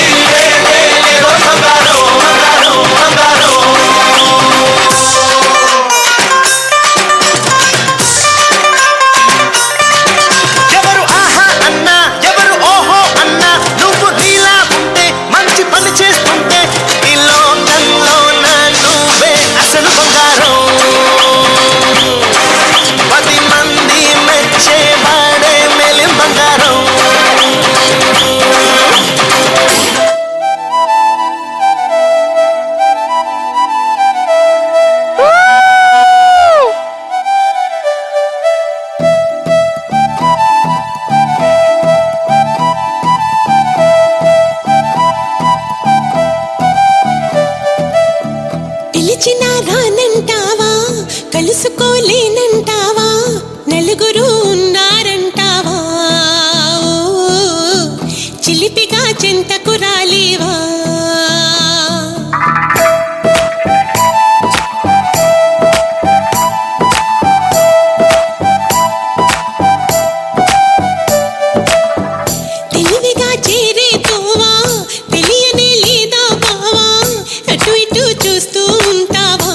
కలుసుకోలేనంటావా నలుగురు ఉన్నారంటావా చిలిపిగా చెంతకు రాలేవా తెలివిగా చేరేతోవా తెలియనే లేదా బావా అటు ఇటు చూస్తూ ఉంటావా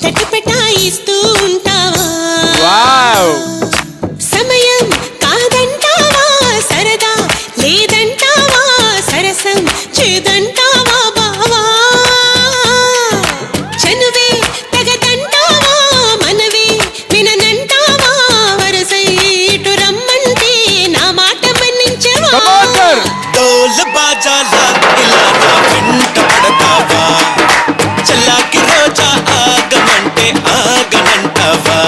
తటపటాయిస్తూ ఉంటావా సమయం కాదంటావా సరదా లేదంటావా సరసం చేదంటావా బావా చనువే తగదంటావా మనవే విననంటావా వరసైటు రమ్మంటే నా మాట మన్నించవా డోల్ బాజాలా ఇలా నా వెంట పడతావా చల్లాకి రోజా ఆగమంటే ఆగనంటావా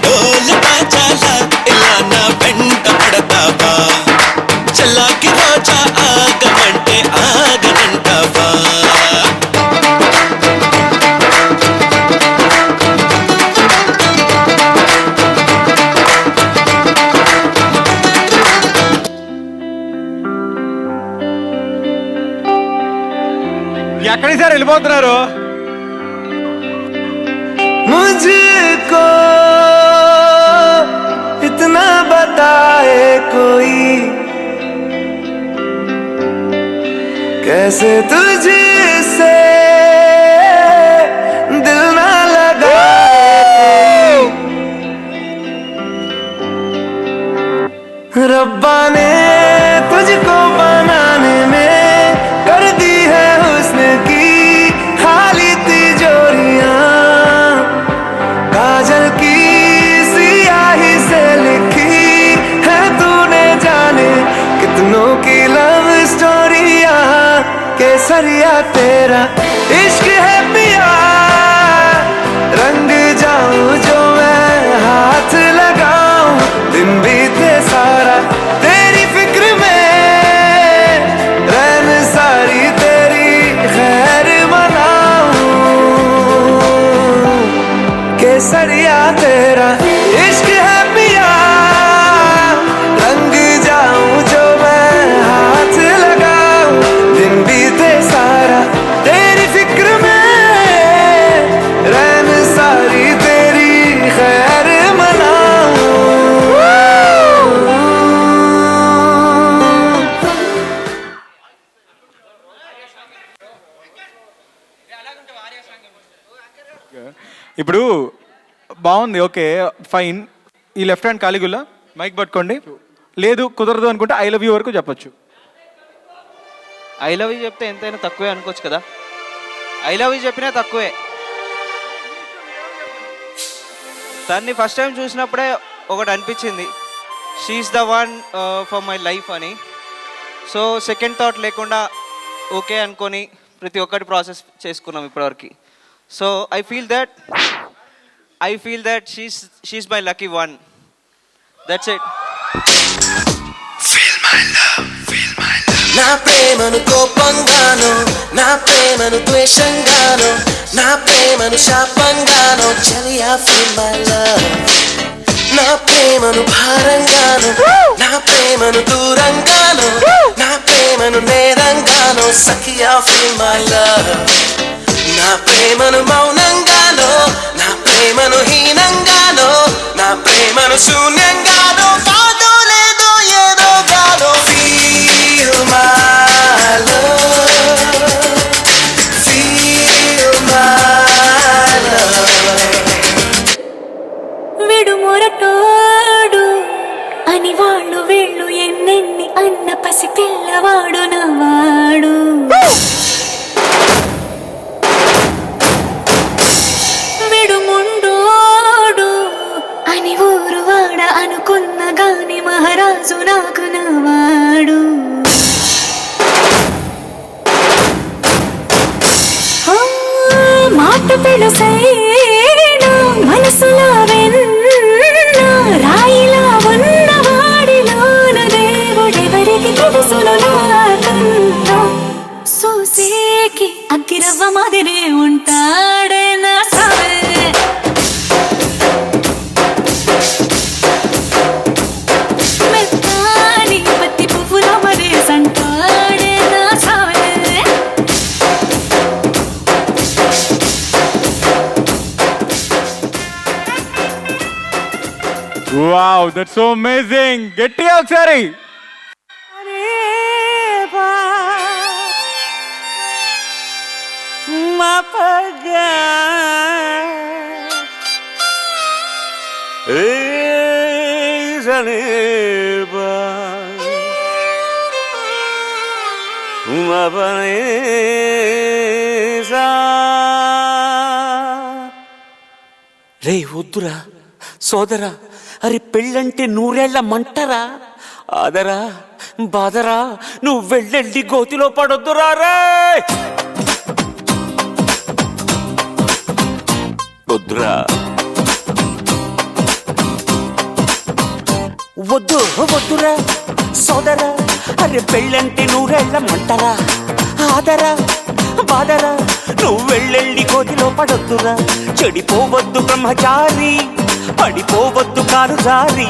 డోల్ బాజాలా ఇలా నా వెంట పడతావా చల్లాకి రోజా ఆగమంటే ఆగనంటావా ఎక్కడికి సార్ వెళ్ళిపోతున్నారు? मुझको इतना बताए कोई कैसे तुझसे दिल ना लगाए कोई रब्बा ने तुझको बनाने में कर दी है हुस्न की खाली तिजोरियां काजल की सियाही से लिखी है तूने जाने कितनों की लव स्टोरिया केसरिया तेरा इश्क है पिया रंग जाऊं जो मैं हाथ लगाऊं दिन बीते सारा तेरी फिक्र में रैन सारी तेरी खैर मनाऊं केसरिया तेरा इश्क है पिया रंग जाऊं जो मैं हाथ लगाऊं दिन बीते सारा तेरी फिक्र में रैन सारी तेरी खैर मनाऊं ఇప్పుడు బాగుంది, ఓకే ఫైన్. ఈ లెఫ్ట్ హ్యాండ్ ఖాళీగుల్లా మైక్ పట్టుకోండి. లేదు కుదరదు అనుకుంటే ఐ లవ్ యూ వరకు చెప్పొచ్చు. ఐ లవ్ యూ చెప్తే ఎంతైనా తక్కువే అనుకోవచ్చు కదా. ఐ లవ్ యూ చెప్పినా తక్కువే. తన్ని ఫస్ట్ టైం చూసినప్పుడే ఒకటి అనిపించింది, she's the one for my life అని. సో సెకండ్ థాట్ లేకుండా ఓకే అనుకొని ప్రతి ఒక్కటి ప్రాసెస్ చేసుకున్నాం ఇప్పటివరకు. So I feel that she's my lucky one. That's it. నా ప్రేమను కోపంగానో నా ప్రేమను ద్వేషంగానో నా ప్రేమను శాపంగానో చలియా ఫీల్ మై లవ్. నా ప్రేమను భారంగానో నా ప్రేమను దూరంగానో నా ప్రేమను నేరంగానో సఖియా ఫీల్ మై లవ్. నా ప్రేమను మౌనంగానో నా ప్రేమను హీనంగానో నా ప్రేమను శూన్యంగానో కాదో లేదో ఏదో కాదో feel my love feel my love. విడుమొరటోడు అని వాళ్ళు వీళ్ళు ఎన్నెన్ని అన్న పసి పిల్లవాడు నవ్వాడు. విడుముండోడు అని ఊరు వాడ అనుకున్న గాని మహారాజు నాకు నవ్వాడు. మాట తెలుసైనా మనసులా వెన్నా రాయిలా ఉన్నవాడిలోన దేవుడెవరికి తెలుసును నాకన్నా. సూసేకి అగ్గిరవ్వ మాదిరే ఉంటాడే నా సావే మెత్తాని పత్తి పువ్వుల మరే సంటాడే నా సావే వావ్ దట్స్ సో అమేజింగ్. గట్టిగా ఒకసారి. రే వద్దురా సోదరా, అరే పెళ్ళంటే నూరేళ్ల మంటరా, ఆదరా బాదరా, నువ్వు వెళ్ళెళ్ళి గోతిలో పడొద్దురా రే. వద్దురా వద్దు వద్దురా సోదరా, అరే పెళ్ళంటే నూరేళ్ల మంటరా, ఆదరా బాదరా, నువ్వు వెళ్ళెళ్ళి గోతిలో పడొద్దురా. చెడిపోవద్దు బ్రహ్మచారి, పడిపోవద్దు కాలు జారి,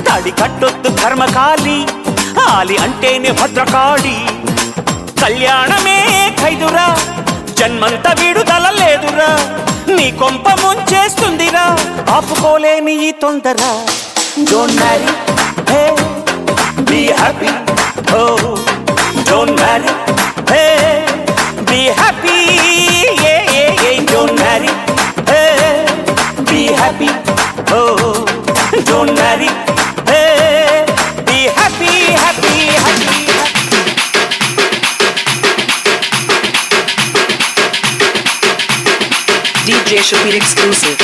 తాడి కట్టొద్దు కర్మకాలి, ఆలి అంటేనే భద్రకాళి. కళ్యాణమే ఖైదురా, జన్మంత విడుదల లేదురా, నీ కొంప ముంచేస్తుందిరా, ఆపుకోలేని ఈ తొందర. Don't marry hey be happy, oh don't marry hey be happy, don't marry hey be happy, oh don't marry hey be happy happy happy. DJ Shapir exclusive.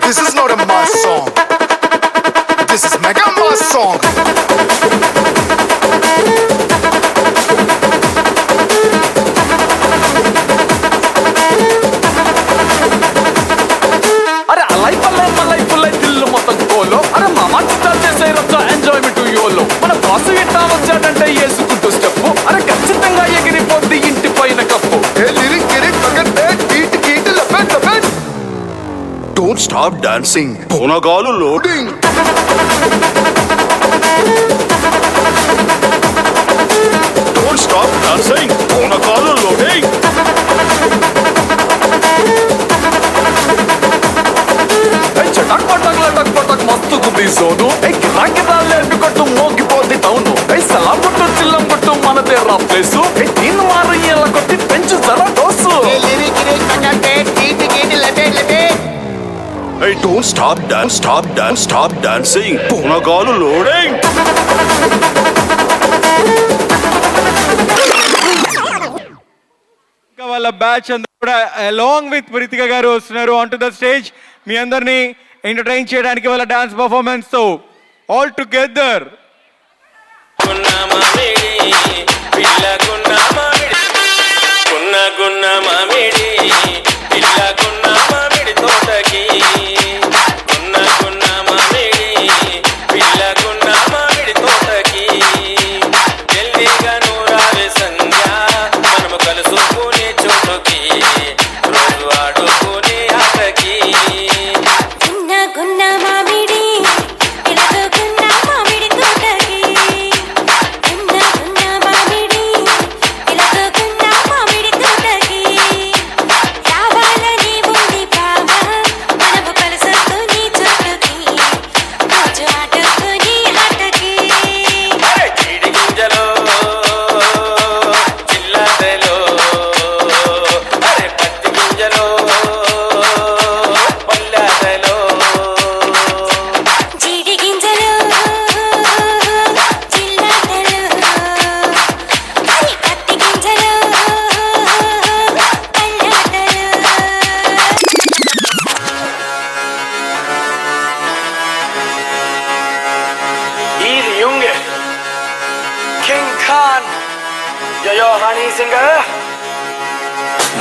This is not a mass song. This is mega mass song. అరే అలై పల్లై మల్లై పుల్లై దిల్లు మొత్తం కోలో, అరే మామా చిత్తాలు చేసే రచ్చ enjoyment YOLO. మన boss ఇట్టా వచ్చాడంటే వేసుకుంటూ స్టెప్, అరే ఖచ్చితంగా ఎగిరిపోద్ది ఇంటి పైన cup. Don't stop dancing. Ponagalu loading. Don't stop dancing. Ponagalu loading. చటక్ పటక్ లటక్ పటక్ మస్తు గుద్ది సోను, గిరాకిదాలు ఎన్నుకొట్టు మోగిపోద్ది టౌను. సలాం కొట్టు చిల్లం కొట్టు మనదే రా ప్లేసు, దీన్ని మారు ఇలా కొట్టి Don't stop dance, stop dancing. Punagalu loading. ఇంకా వాళ్ళ బ్యాచ్ అందరూ కూడా అలాంగ్ విత్ ప్రీతిక గారు వస్తున్నారు ఆన్ టు ద స్టేజ్. మీ అందరినీ ఎంటర్టైన్ చేయడానికి వాళ్ళ డాన్స్ పర్ఫార్మెన్స్ తో ఆల్ టుగెదర్.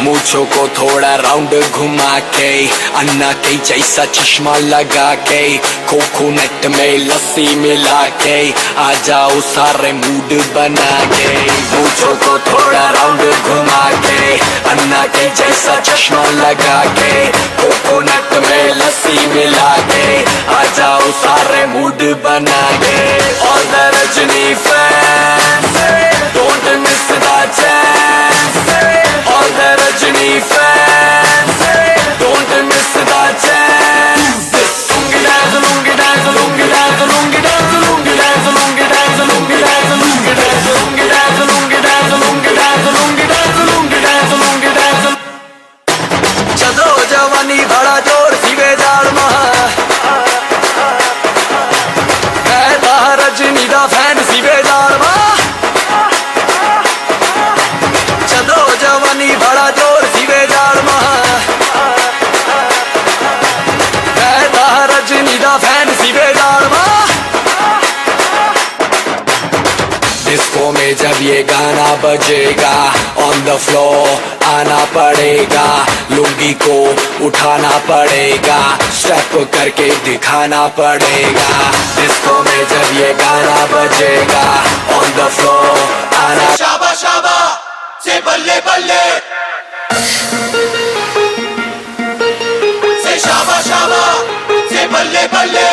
मूछों को थोड़ा राउंड घुमा के अन्ना के जैसा चश्मा लगा के कोकोनट में लस्सी मिला के आ जाओ सारे मूड बना के। मूछों को थोड़ा राउंड घुमा के अन्ना के जैसा चश्मा लगा के कोकोनट में लस्सी मिला के आ जाओ सारे मूड बना के। All the Rajini fans, don't miss the chance. All the Rajini fans, don't miss the chance. Lungi dance, lungi dance, lungi dance, lungi dance, lungi dance, lungi dance, lungi dance, lungi dance, lungi dance, lungi dance, lungi dance, lungi dance, lungi dance, lungi dance. चलो जवानी बड़ा जोर सीवे जाड़ महा कहता रजनी दा fan सीवे जाड़ महा। चलो जवानी बड़ा जोर सीवे जाड़ महा कहता रजनी दा फैन सीवे जाड़ महा। डिस्को में जब ये गाना बजेगा ऑन द फ्लोर आना पड़ेगा, लुंगी को उठाना पड़ेगा, स्टेप करके दिखाना पड़ेगा। डिस्को में जब ये गाना बजेगा ऑन द फ्लोर आना। शाबा शाबा से बल्ले बल्ले से शाबा शाबा से बल्ले बल्ले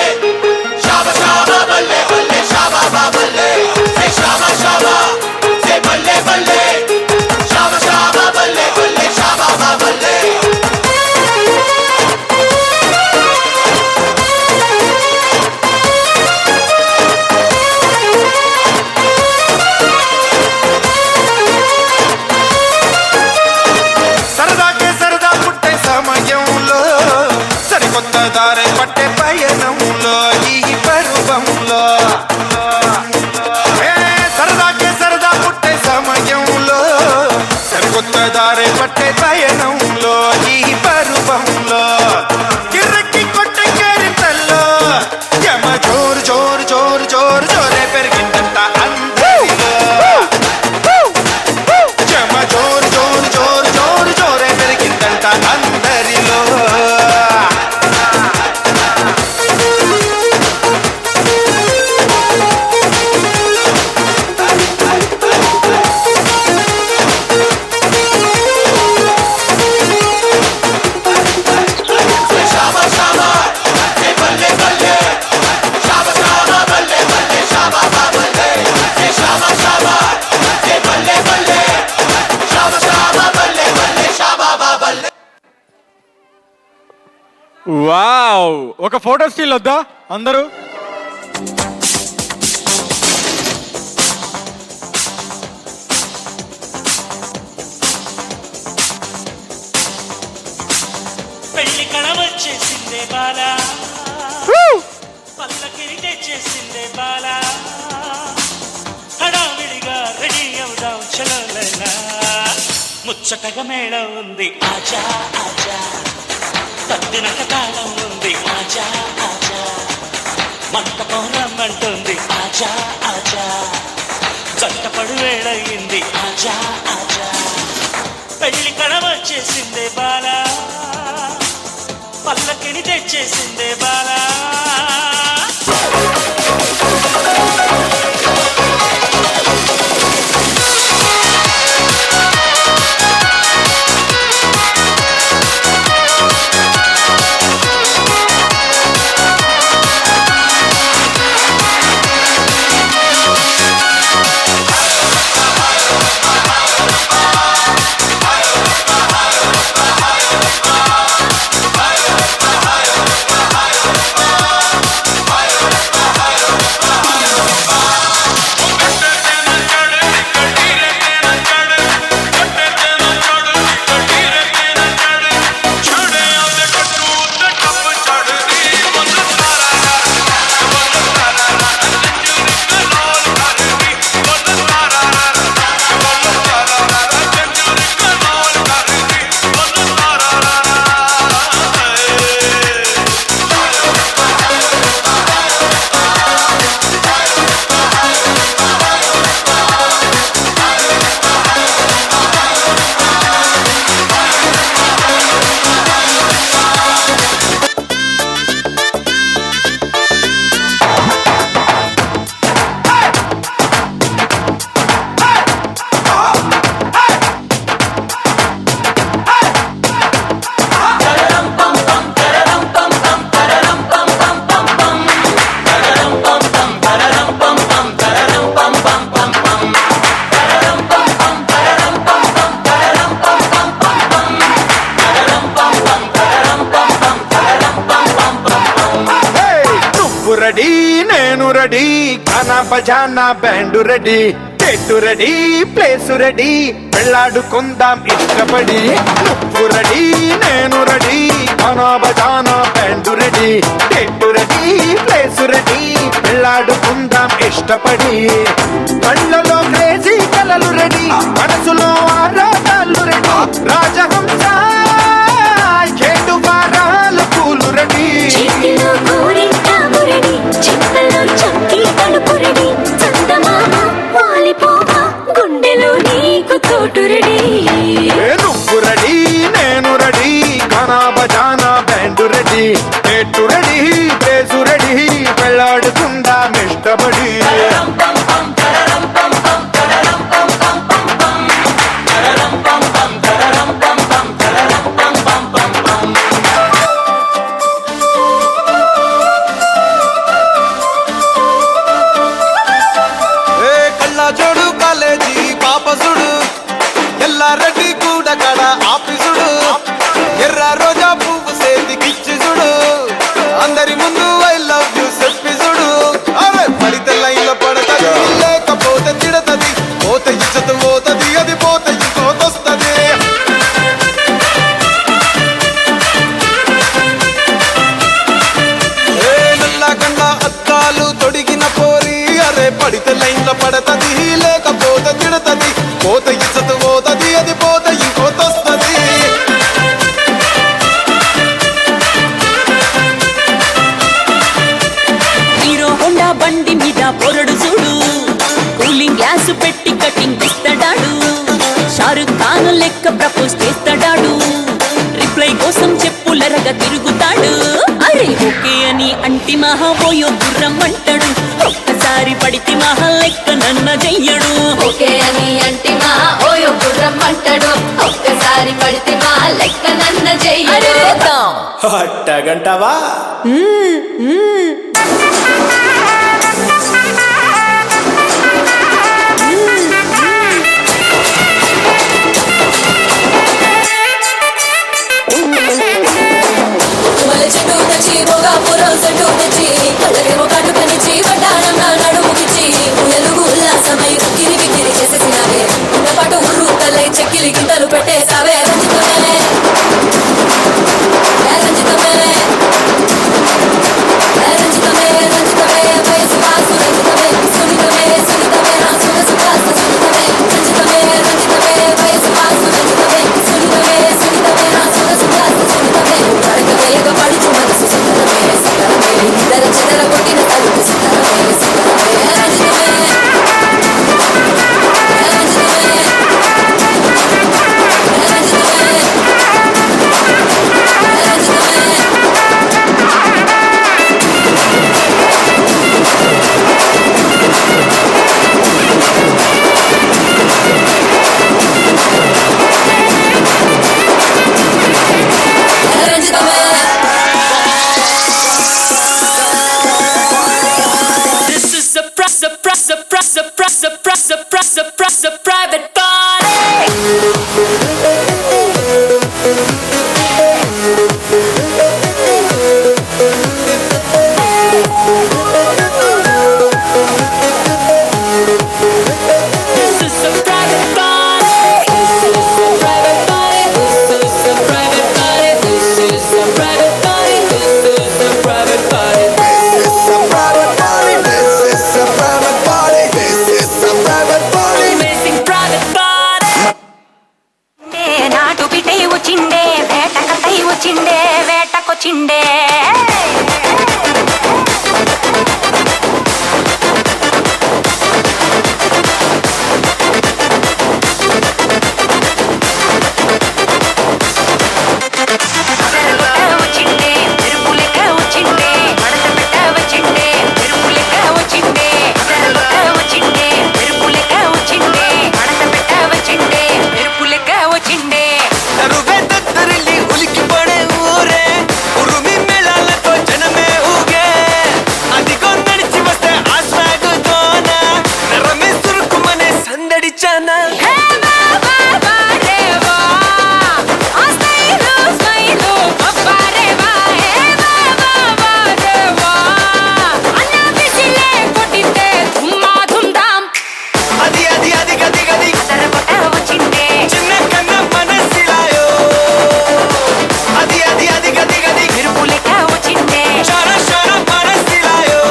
शाबा शाबा बल्ले बल्ले शाबा बल्ले से शाबा शाबा से बल्ले बल्ले शाबा शाबा बल्ले बल्ले शाबा बल्ले। సరదా కే సరదా పుట్టే సమయంలో సరికొత్త దారి పట్టే పయనంలో ఈ పరువంలో సరదాకే సరదా పుట్టే సమయంలో సరికొత్త దారి పట్టే పయనంలో ఈ పరువంలో కిర్రకి కొట్టే కేరింతల్లో యమ జోరు జోరు జోరు జోరు జోరే పెరిగిందంట అందరిలో యమ జోరు జోరు జోరు జోరు జోరే పెరిగిందంట అందరిలో। వావ్, ఒక ఫోటో స్టిల్ వద్దా అందరూ? పెళ్లి కళ వచ్చేసిందే తెచ్చేసిందే బాలా పల్లకిని తెచ్చేసిందే బాలా హడావిడిగా రెడీ అవుదాం చలోలైనా ముచ్చటగా మేళం ఉంది ఆజా ఆజా తద్దినక తాళం ఉంది ఆజా ఆజా మంటపం రమ్మంటుంది ఆజా ఆజా జంటపడు వేళయింది ఆజా ఆజా పెళ్లి కళ వచ్చేసిందే బాలా పల్లకిని తెచ్చేసిందే బాలా రెడీ నేను రెడీ గానా బజానా బ్యాండు రెడీ చెట్టు రెడీ ప్లేసు రెడీ వెళ్ళాడుకుందాం ఇష్టపడి నువ్వు రెడీ నేను రెడీ గానా బజానా బ్యాండు రెడీ చెట్టు రెడీ ప్లేసు రెడీ వెళ్ళాడుకుందాం ఇష్టపడి కళ్ళలో క్రేజీ కలలు రెడీ మనసులో ఆరాటాలు రెడీ రాజహంస చెట్టు వారాలు పూలు రెడీ గుండెలో నీకు తోటు రెడీ నువ్వు రెడీ నేను రెడీ గానా బజానా బ్యాండు రెడీ చెట్టు రెడీ ప్లేసు రెడీ వెళ్ళాడుకుందాం ఇష్టపడి జోడు కాలేజీ పాపసుడు ఎల్లారెడ్డి కూడా కడ ఆఫీసుడు ఎర్ర రోజా పువ్వు సేతికిచ్చి చూడు అందరి ముందు ఐ లవ్ యూ చెప్పి చూడు అరే పడితే లైన్లో పడతది లేకపోతే తిడతది పోతే ఇచ్చత పోతది అది పోతే ఇంకోతొస్తది నల్లగండ అద్దాలు తొడిగిన పోరి అరే పడితే లైన్లో పడతది లేకపోతే తిడతది పోతే ఇచ్చత పోతది అది పోతే ఇంకోతొస్తది హీరో హోండా బండి మీద పొరడు చూడు కూలింగ్ గ్లాసు పెట్టి కటింగ్ ఇస్తాడాడు షారుఖ్ ఖాన్ లెక్క ప్రపోజ్ చేస్తాడాడు రిప్లై కోసం చెప్పులరగా తిరుగుతాడు అరే ఓకే అని అంటి మహా పోయో గుర్రం అంటాడు ఒక్కసారి పడితే మహా లెక్క నన్న చెయ్యడు ఓకే అని అంటే మా ఓయో గుర్రం అంటాడు ఒక్కసారి పడితే మా లెక్క నన్న చెయ్యడు అట్టగంటవా చెక్కిలి గింతలు పెట్టేసావే రంజితమే రంజితమే నా అది అది అది గది గది చిన్న కన్న మనసిలాయో అది అది అది గది గది షర షర మనసిలాయో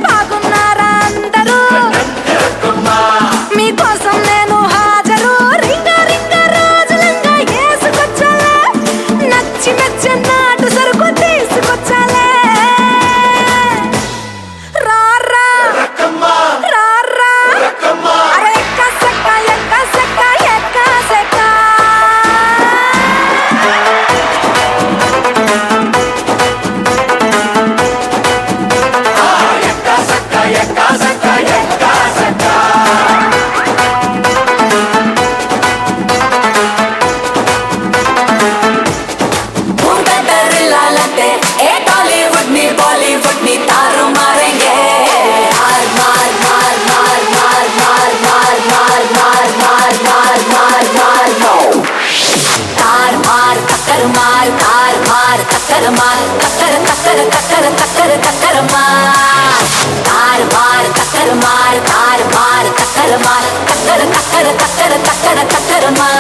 బాగున్నారా అందరూ మీకోసం నేను హాజరు రింగ రింగ రాజులంగా వేసుకొచ్చాలే నచ్చి నచ్చన్నాటు సరుకు తీసుకొచ్చాలే రారా రారా అరే ఎక్క సెక్క ఎక్క సెక్క ఎక్క సెక్క రిల్లాలంటే ఏ టాలీవుడ్ ని బాలీవుడ్ ని తారు మారేంగే మార్ మార్ మార్ మార్ మార్ మార్ మార్ మార్ మార్ మార్ మార్ మార్ మార్ तार मार टक्कर मार तार मार टक्कर मार टक्कर टक्कर टक्कर टक्कर टक्कर मार तार मार टक्कर मार तार मार टक्कर मार टक्कर टक्कर टक्कर टक्कर टक्कर मार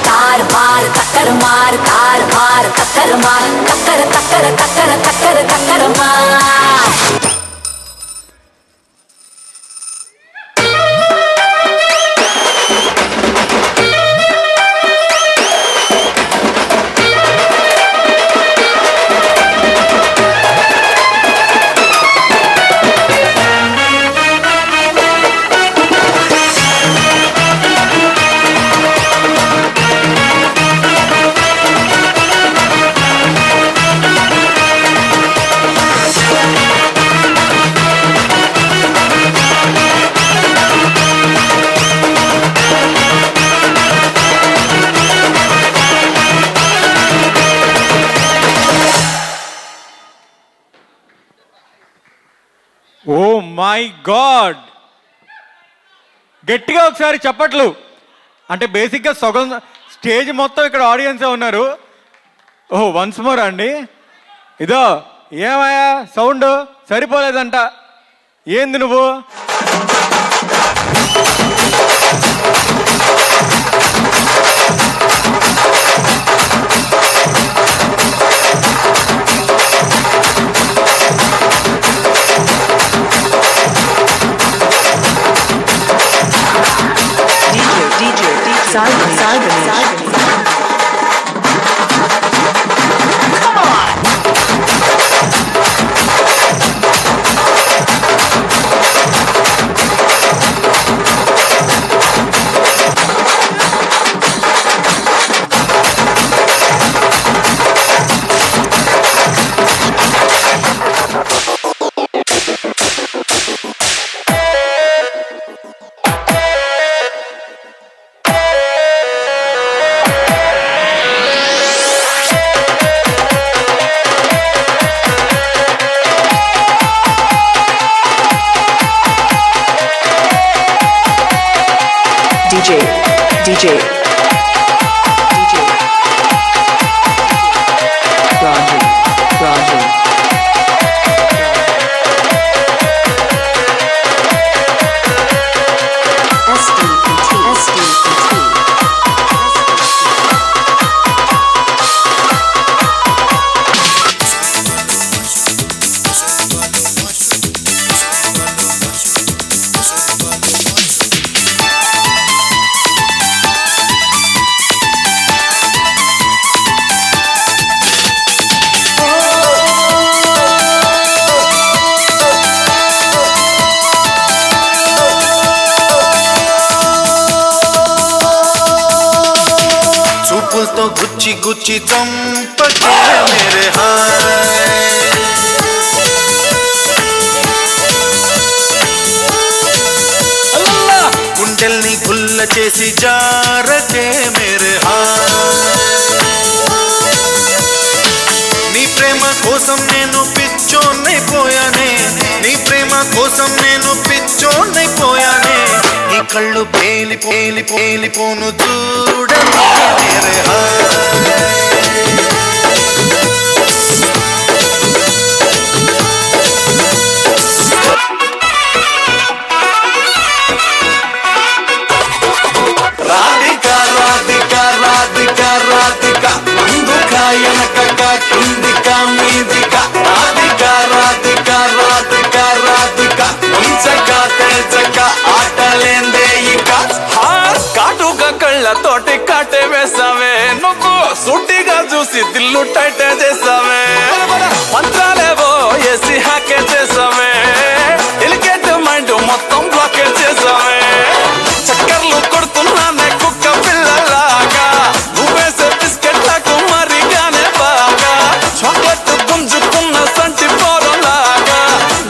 तार मार टक्कर मार तार मार टक्कर मार टक्कर टक्कर टक्कर टक्कर टक्कर मार ఓ మై గాడ్, గట్టిగా ఒకసారి చప్పట్లు. అంటే బేసిక్గా సగం స్టేజ్ మొత్తం ఇక్కడ ఆడియన్సే ఉన్నారు. ఓహో, వన్స్ మోర్ అండి. ఇదో ఏమయ్యా సౌండ్ సరిపోలేదంట. ఏంది నువ్వు? DJ Raju చూపులతో గుచ్చి గుచ్చి చంపకే మేరే హాయ్ గుండెల్ని గుల్ల చేసి జారకే మేరే నీ ప్రేమ కోసం నేను పిచ్చోన్నైపోయానే, నీ ప్రేమ కోసం నేను పిచ్చోన్నైపోయానే, నీ కళ్ళు పేలి పేలి పేలిపోను చూడకే మేరే రాధికా రాధికా రాధికా రాధికా ముందుకా వెనకకా కిందికా మీదికా రాధికా రాధికా రాధికా రాధికా ముంచకా తెల్చకా ఆటలేందే ఇక కాటుగా కళ్ళతోటి కాటే వేసావే, నువ్వు సుట్టిగా చూసి దిల్లు టైటే చేసావే, మంత్రాలేవో వేసి హ్యాకే చేసావే, ఎలికేట్ మైండ్ మొత్తం బ్లాకే చేసావే, చక్కర్లు కొడుతున్నానే కుక్క పిల్లలాగా, నువ్వేసే బిస్కెట్లకు మరిగానే బాగా, చాక్లెట్ గుంజుకున్న సంటి పోరలాగా,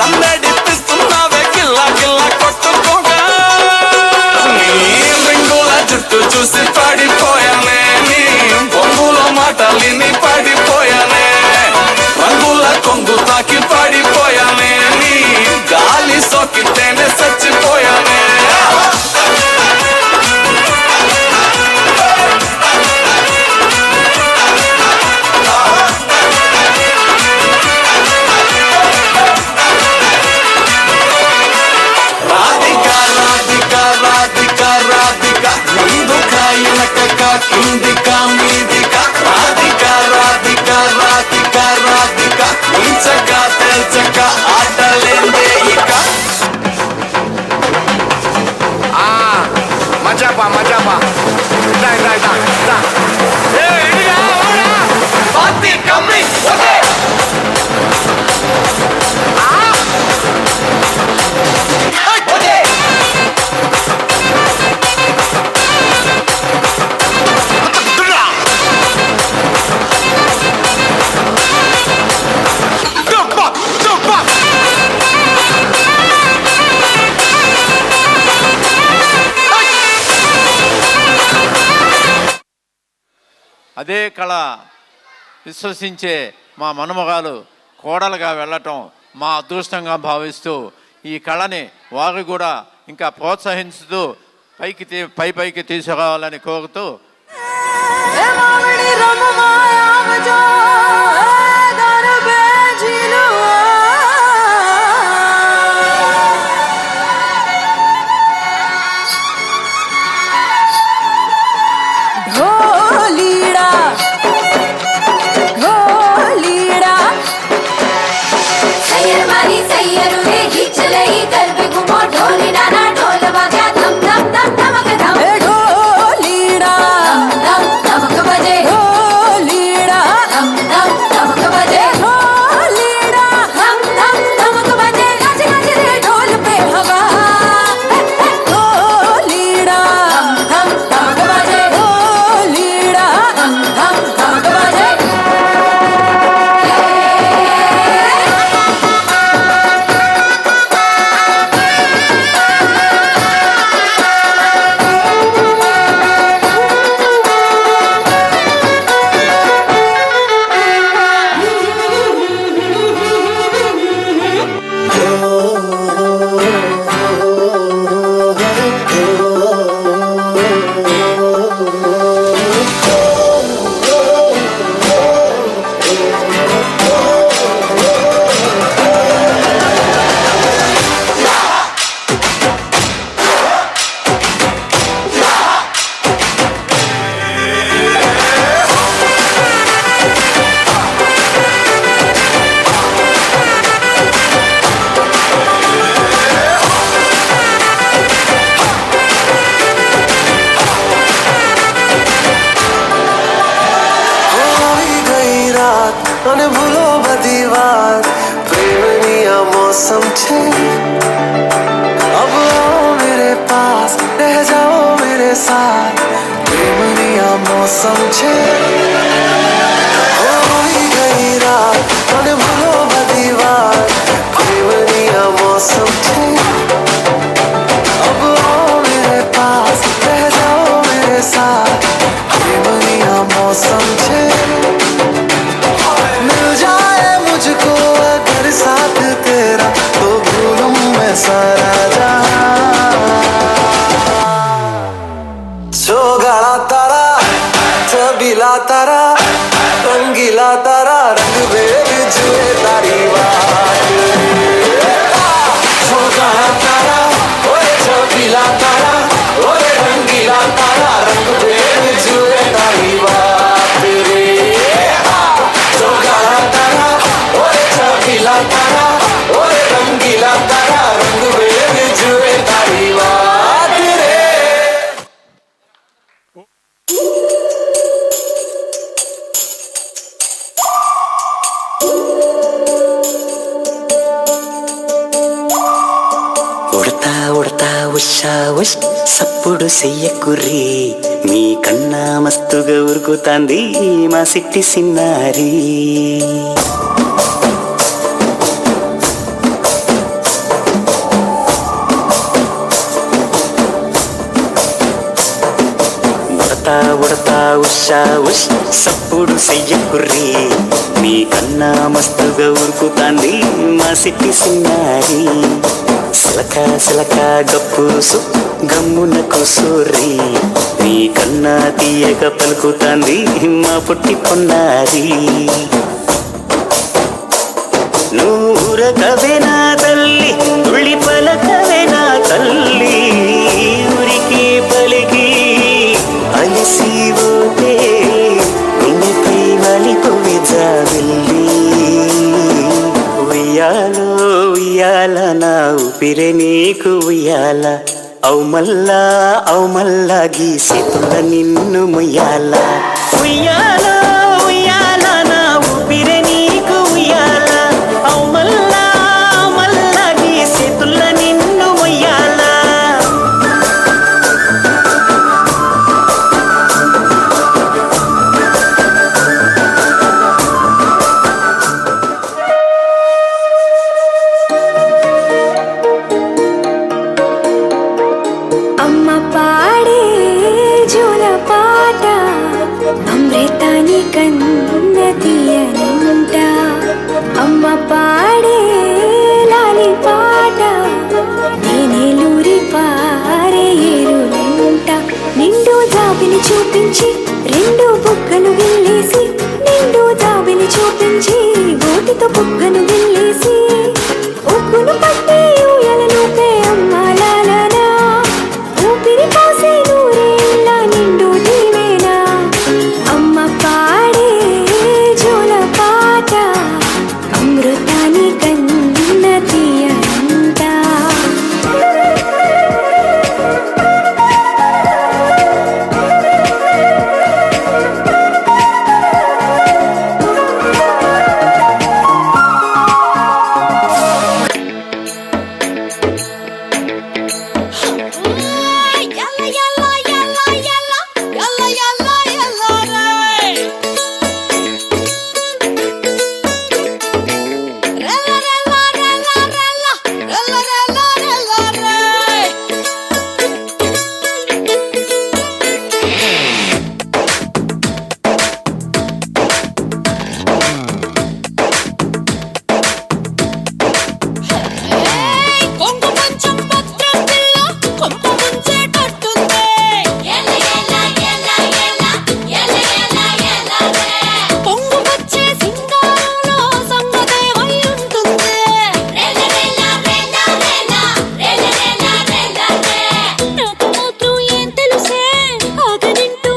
నన్నేడిపిస్తున్నావే గిల్లా గిల్లా కొట్టుకోగా, నీ రింగుల జుట్టు చూసి పడిపోయానే, నీ బొంగులో మాటలిని పడిపోయానే, రంగుల కొంగు తాకి పడిపోయానే, నీ గాలి సోకితేనే చచ్చిపోయానే. రాధికా రాధికా రాధికా రాధికా ముందుకా వెనకకా కిందికా మీదికా రాధికా రాధికా రాధికా రాధికా ముంచకా తెల్చకా ఆటలేందే ఇక మజాపా మజాపా అదే కళ విశ్వసించే మా మనుమగాలు కోడలుగా వెళ్ళటం మా అదృష్టంగా భావిస్తూ ఈ కళని వారు కూడా ఇంకా ప్రోత్సహించుతూ పైకి తీసుకురావాలని కోరుతూ समझे अब आओ मेरे पास रह जाओ मेरे साथ प्रेमनिया मौसम छे हो गई रात मन भूलो बदीवार मौसम छे अब आओ मेरे पास रह जाओ चोगाळा तारा छबीला तारा रंगीला तारा रंग बेग जुए तारी बात चोगाळा तारा ओए छबीला तारा ओए रंगीला तारा रंग बेग जुए तारी बात रे चोगाळा तारा ओए छबीला तारा ओए रंगीला तारा रंग बेग जुए तारी बात रे ఉడతా ఉడతా ఉషా ఉష్ సప్పుడు చెయ్యకుర్రి మీ కన్నా మస్తుగా ఉరుకుతాంది మా సిట్టి సిన్నారి ఉడతా ఉడతా ఉషా ఉష్ సప్పుడు చెయ్యకుర్రి మీ కన్నా మస్తుగా ఉరుకుతాంది మా సిట్టి సిన్నారి సిలక సిలక గప్పుసు గమ్మున కూసూరి నీ కన్నా తీయక పలుకుతాంది మా పుట్టి పొన్నారి నూరకవే నా తల్లి ఉళ్ళి పలకవే నా తల్లి ఊరికి పలికి అలసి ఓటే నిన్నపై వలిపోయి జాబిల్లి ఉయ్యాలో ఉయ్యాల నా ఊపిరే నీకు ఉయ్యాల అవు మల్లా గీసేతుల నిన్ను ముయ్యాల ఉయ్యాల ఉయ్యాల నా ఊపిరే నీకు ఉయ్యాల అవు మల్లా గీసేతుల నిన్ను ముయ్యాల అమ్మ పాడే జోల పాట అమృతాని కన్న తీయనంట అమ్మ పాడే లాలి పాట నేనేలూరి పారే ఏరులంట నిండు జాబిని చూపించి రెండు బుగ్గలు గిల్లేసి నిండు జాబిని చూపించి గోటితో బుగ్గను గిల్లేసి ఉక్కును పట్టి ఊయలనుపే అమ్మాలనా ఊపిరి కాసే నూరేళ్ళ నిండు దీవేనా అమ్మ పాడే జోల పాట అమృతాని కన్న తీయనంట నాకు మాత్రం ఏం తెలుసే ఆగనింటూ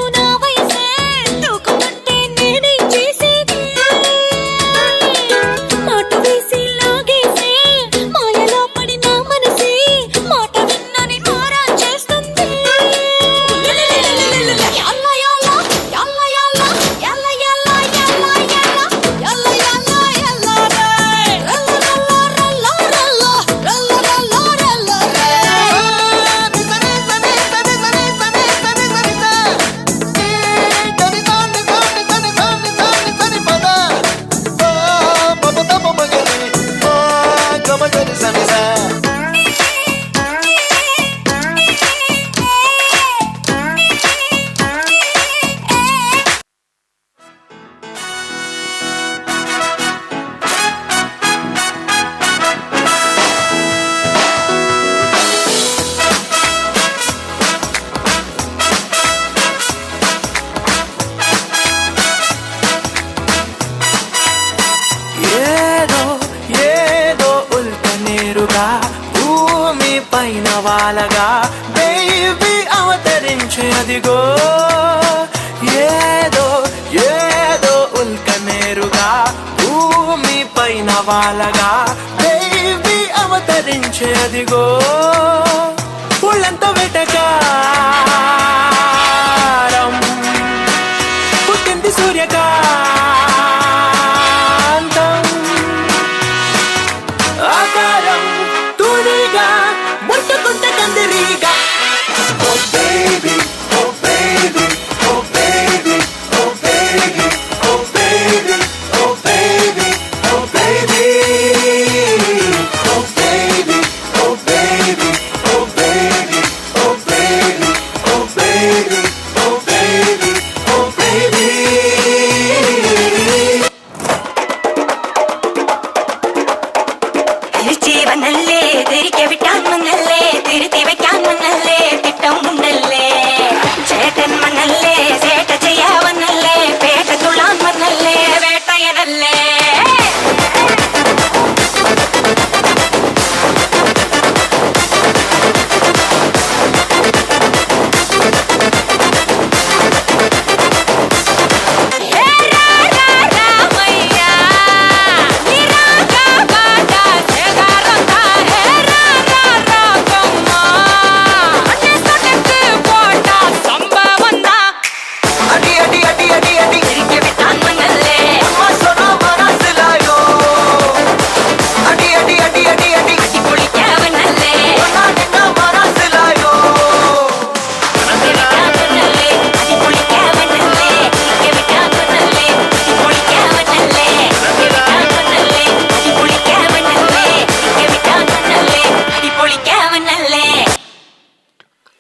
వాలగా బేబీ అవతరించే అదిగో ఏదో ఏదో ఉల్క మేరుగా భూమి పైన వాలగా బేబీ అవతరించే అదిగో ఉళ్ళంతా వెటకారం పుట్టింది సూర్యకాంతం ఆకారం తూనిగా ముట్టుకుంటే కందిరీగా Oh baby, oh baby, oh baby, oh baby, oh baby, oh baby, oh baby, oh baby, oh baby, oh baby, oh baby, oh baby, oh baby, oh baby. തിരിച്ചേവന്നല്ലേ തിരികെ വിട്ടാൻ വന്നല്ലേ തിരുത്തി വയ്ക്കാൻ വന്നല്ലേ തിട്ടം ഉണ്ടല്ലേ ചേട്ടൻ വന്നല്ലേ ചേട്ട ചെയ്യാവന്നല്ലേ പേട്ട തുള്ളാൻ വന്നല്ലേ വേട്ടയനല്ലേ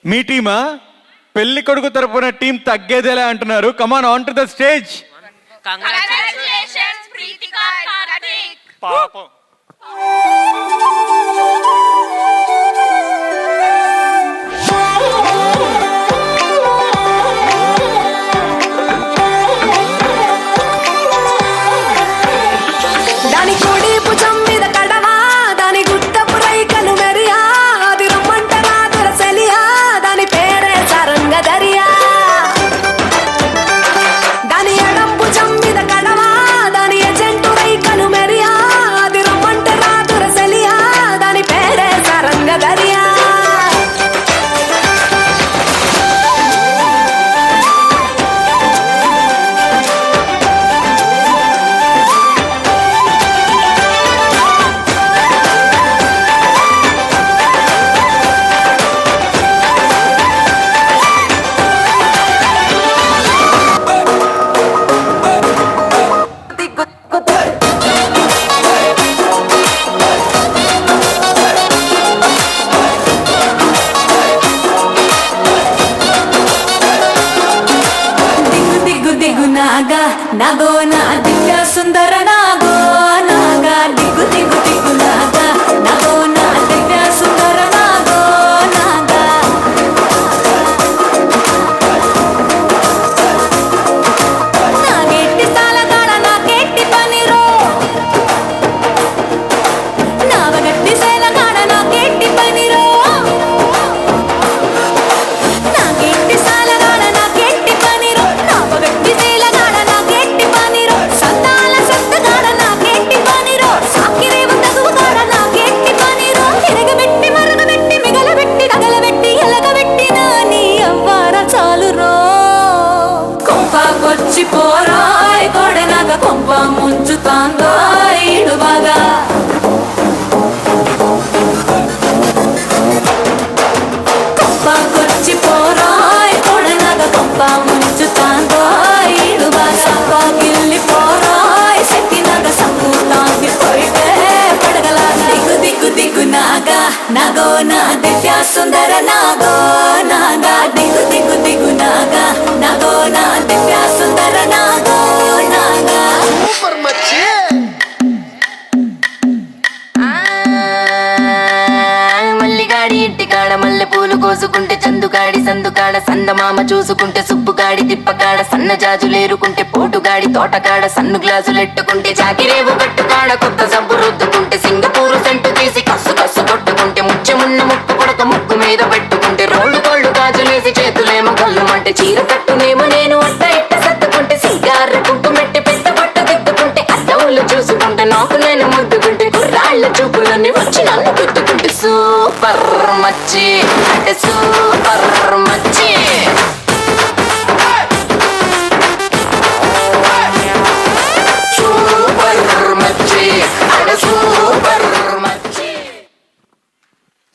మీ టీమా? పెళ్లి కొడుకు తరపున టీం తగ్గేదేలా అంటున్నారు. కమాన్ ఆన్ టు ద స్టేజ్. పాపం దాని కొడి భుజం మీద కడవా దాని గుట్టపు రైకలు మెరియా అది రమ్మంటరా దొరసలియా దాని పేరే సరంగ దరియా దాని ఎడం భుజం మీద కడవా దాని ఎజెంటు రైకలు మెరియా అది రమ్మంటరా దొరసలియా దాని పేరే సరంగ దరియా నాగో నా దివ్య సుందర నాగో నాగా దిగు దిగు దిగు నాగా నాగో నా దివ్య సుందర నాగో నాగా నాగెట్టి సాలగాడ నాకెట్టి పనిరో నావగట్టి సేలగాడ నాకెట్టి పనిరో నాగెట్టి సాలగాడ నాకెట్టి పనిరో నావగట్టి సేలగాడ నాకెట్టి పనిరో సంతాల సత్తగాడ నాకెట్టి పనిరో సాకిరేవ తగువగాడ నాకెట్టి పనిరో తిరగబెట్టి మరగబెట్టి మిగలబెట్టి తగలబెట్టి ఎలగబెట్టి నాని అవ్వార చాలురో కొంపకొచ్చి పోరాయ్ కొడనగ కొంప ముంచుతాందో ఈడు బాగా కొంపకొచ్చి పోరాయ్ కొడనగ కొంప ముంచుతాందో ఈడు బాగా పాకిల్లి పోరాయ్ సెట్టినగ సంపూతాంది పోయితే పడగలా దిగు దిగు దిగు నాగా నాగో నా దివ్య సుందర నాగో నాగా దిగు దిగు దిగు నాగా నాగో నా దివ్య సుందర నాగో నాగా మల్లిగాడి ఇంటికాడ మల్లె పూలు కోసుకుంటే చందుగాడి సందుకాడ సందమామ చూసుకుంటే సుబ్బుగాడి తిప్పకాడ సన్న జాజులేరుకుంటే పోటుగాడి తోటకాడ సన్ను గ్లాసులెట్టుకుంటే జాకిరేవు కట్టుకాడ కొత్త సబ్బు రుద్దుకుంటే సింగపూరు సెంటు తీసి కస్సు కస్సు కొట్టుకుంటే ముచ్చెమున్న ముక్కు కొడక ముక్కు మీద పెట్టుకుంటే రోడ్డు కోళ్ళు గాజులేసి చేతులేమో గల్లుమంటే చీర కట్టునేమో నేను అట్ట ఇట్ట సర్దుకుంటే సింగార కుంకుమెట్టి పెద్ద పట్టు దిద్దుకుంటే అద్దములు చూసుకుంటే నాకు నేను ముద్దుకుంటే కుర్రాళ్ళ చూపులన్నీ వచ్చి నన్ను గుద్దుకుంటే సూపర్ మచ్చి అంటే సూపర్ మచ్చి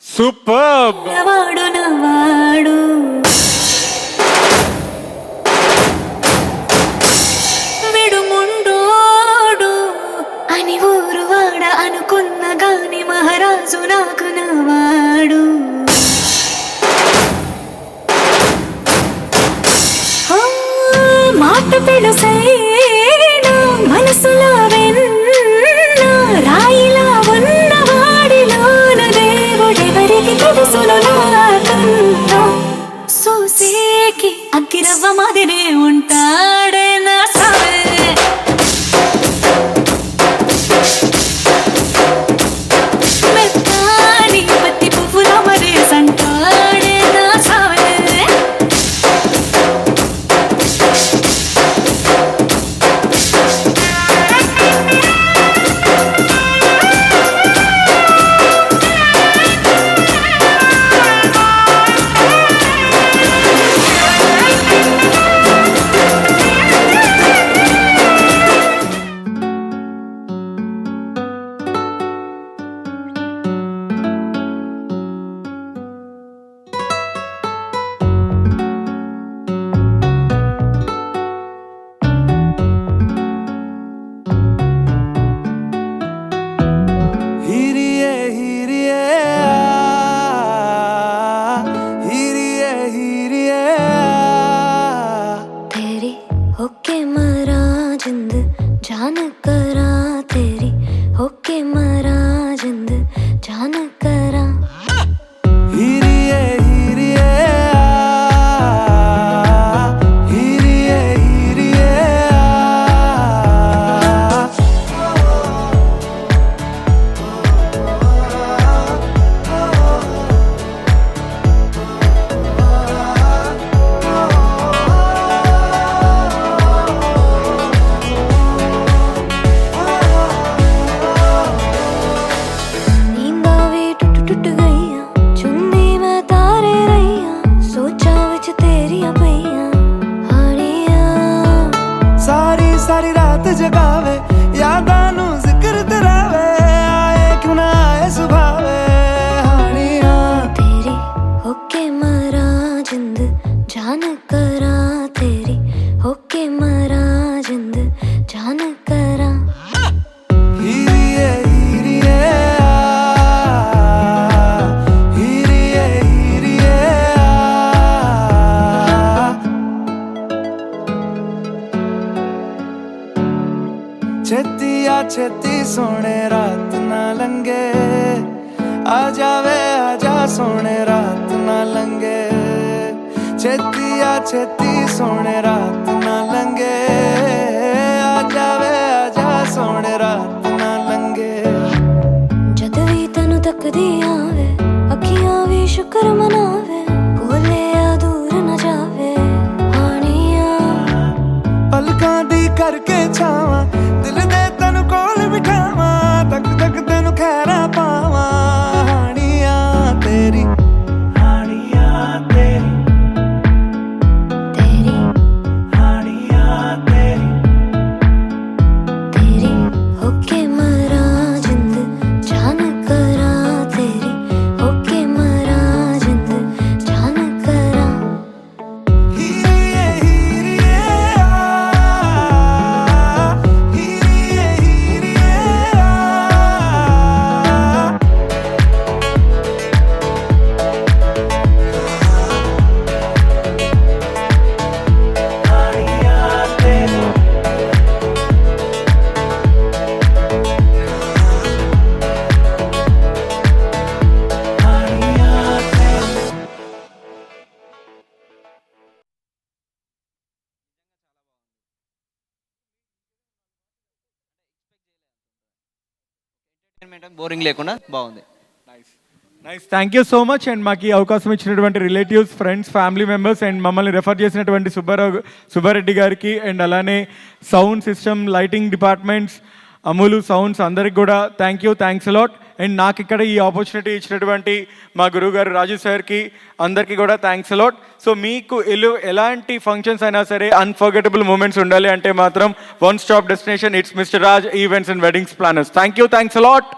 సూపర్. నవాడు నవాడు విడుముండోడు అని ఊరు వాడ అనుకున్న గాని మహారాజు నాకు నవాడు. మాట పెడుసైనా మనసులా వెన్న రాయిలా ఉన్నవాడిలోన దేవుడెవరికి తెలుసును నాకన్నా సూసేకి అగ్గిరవ్వ మాదిరే ఉంటాడే నా సావే. మెత్తాని పత్తి పువ్వులా మరే సంటాడే నా సావే. हिरिए हिरिए हिरिए हिरिए तेरी होके मरा जिंद जान करा तेरी होके मरा जिंद जान करा. हिरिए हिरिए हिरिए हिरिए नींद आवे टुट टुट गईया चुन्नी मैं तारे रहिया सोचा विच तेरिया पईया हानिया. सारी सारी रात जगावे यादां नू जिक्र तरावे आए क्यों ना आए सुभावे हानिया. तेरी होके मरा जिंद जान करा तेरी होके मरा जिंद जान करा. हिरिए हिरिए हिरिए हिरिए छेती आ छेती सोने रात ना लंगे आ जावे आजा सोने रात ना लंगे. छेती आ छेती सोने रात ना लंगे आ जावे आजा सोने रात ना लंगे. जद भी तनु तकदी आवे अखियां भी शुक्र मनावे कोले आ दूर न जावे हानिया. पलकां दी करके छावा दिल दे तनु कोल बिठावा तक तक तेनु खैरा पावा हानिया तेरी हानिया तेरी तेरी हानिया तेरी तेरी होके मरा जिंद जान करा तेरी होके मरा जिंद जान करा. हिरिए हिरिए हिरिए हिरिए हानिया तेरी हानिया तेरी. బోరింగ్ లేకుండా బాగుంది. Nice, thank you so much. And మాకు ఈ అవకాశం ఇచ్చినటువంటి relatives, friends, family members and మమ్మల్ని రెఫర్ చేసినటువంటి సుబ్బారెడ్డి గారికి అండ్ అలానే sound system, lighting departments, అమూలు sounds అందరికి కూడా థ్యాంక్స్ అలాట్. అండ్ నాకు ఇక్కడ ఈ ఆపర్చునిటీ ఇచ్చినటువంటి మా గురువు గారు రాజు సార్కి అందరికీ కూడా థ్యాంక్స్ అలాట్. సో మీకు ఎలాంటి ఫంక్షన్స్ అయినా సరే అన్ఫర్గెటబుల్ మూమెంట్స్ ఉండాలి అంటే మాత్రం one stop destination, it's mister Raj events and weddings planners. Thanks a lot.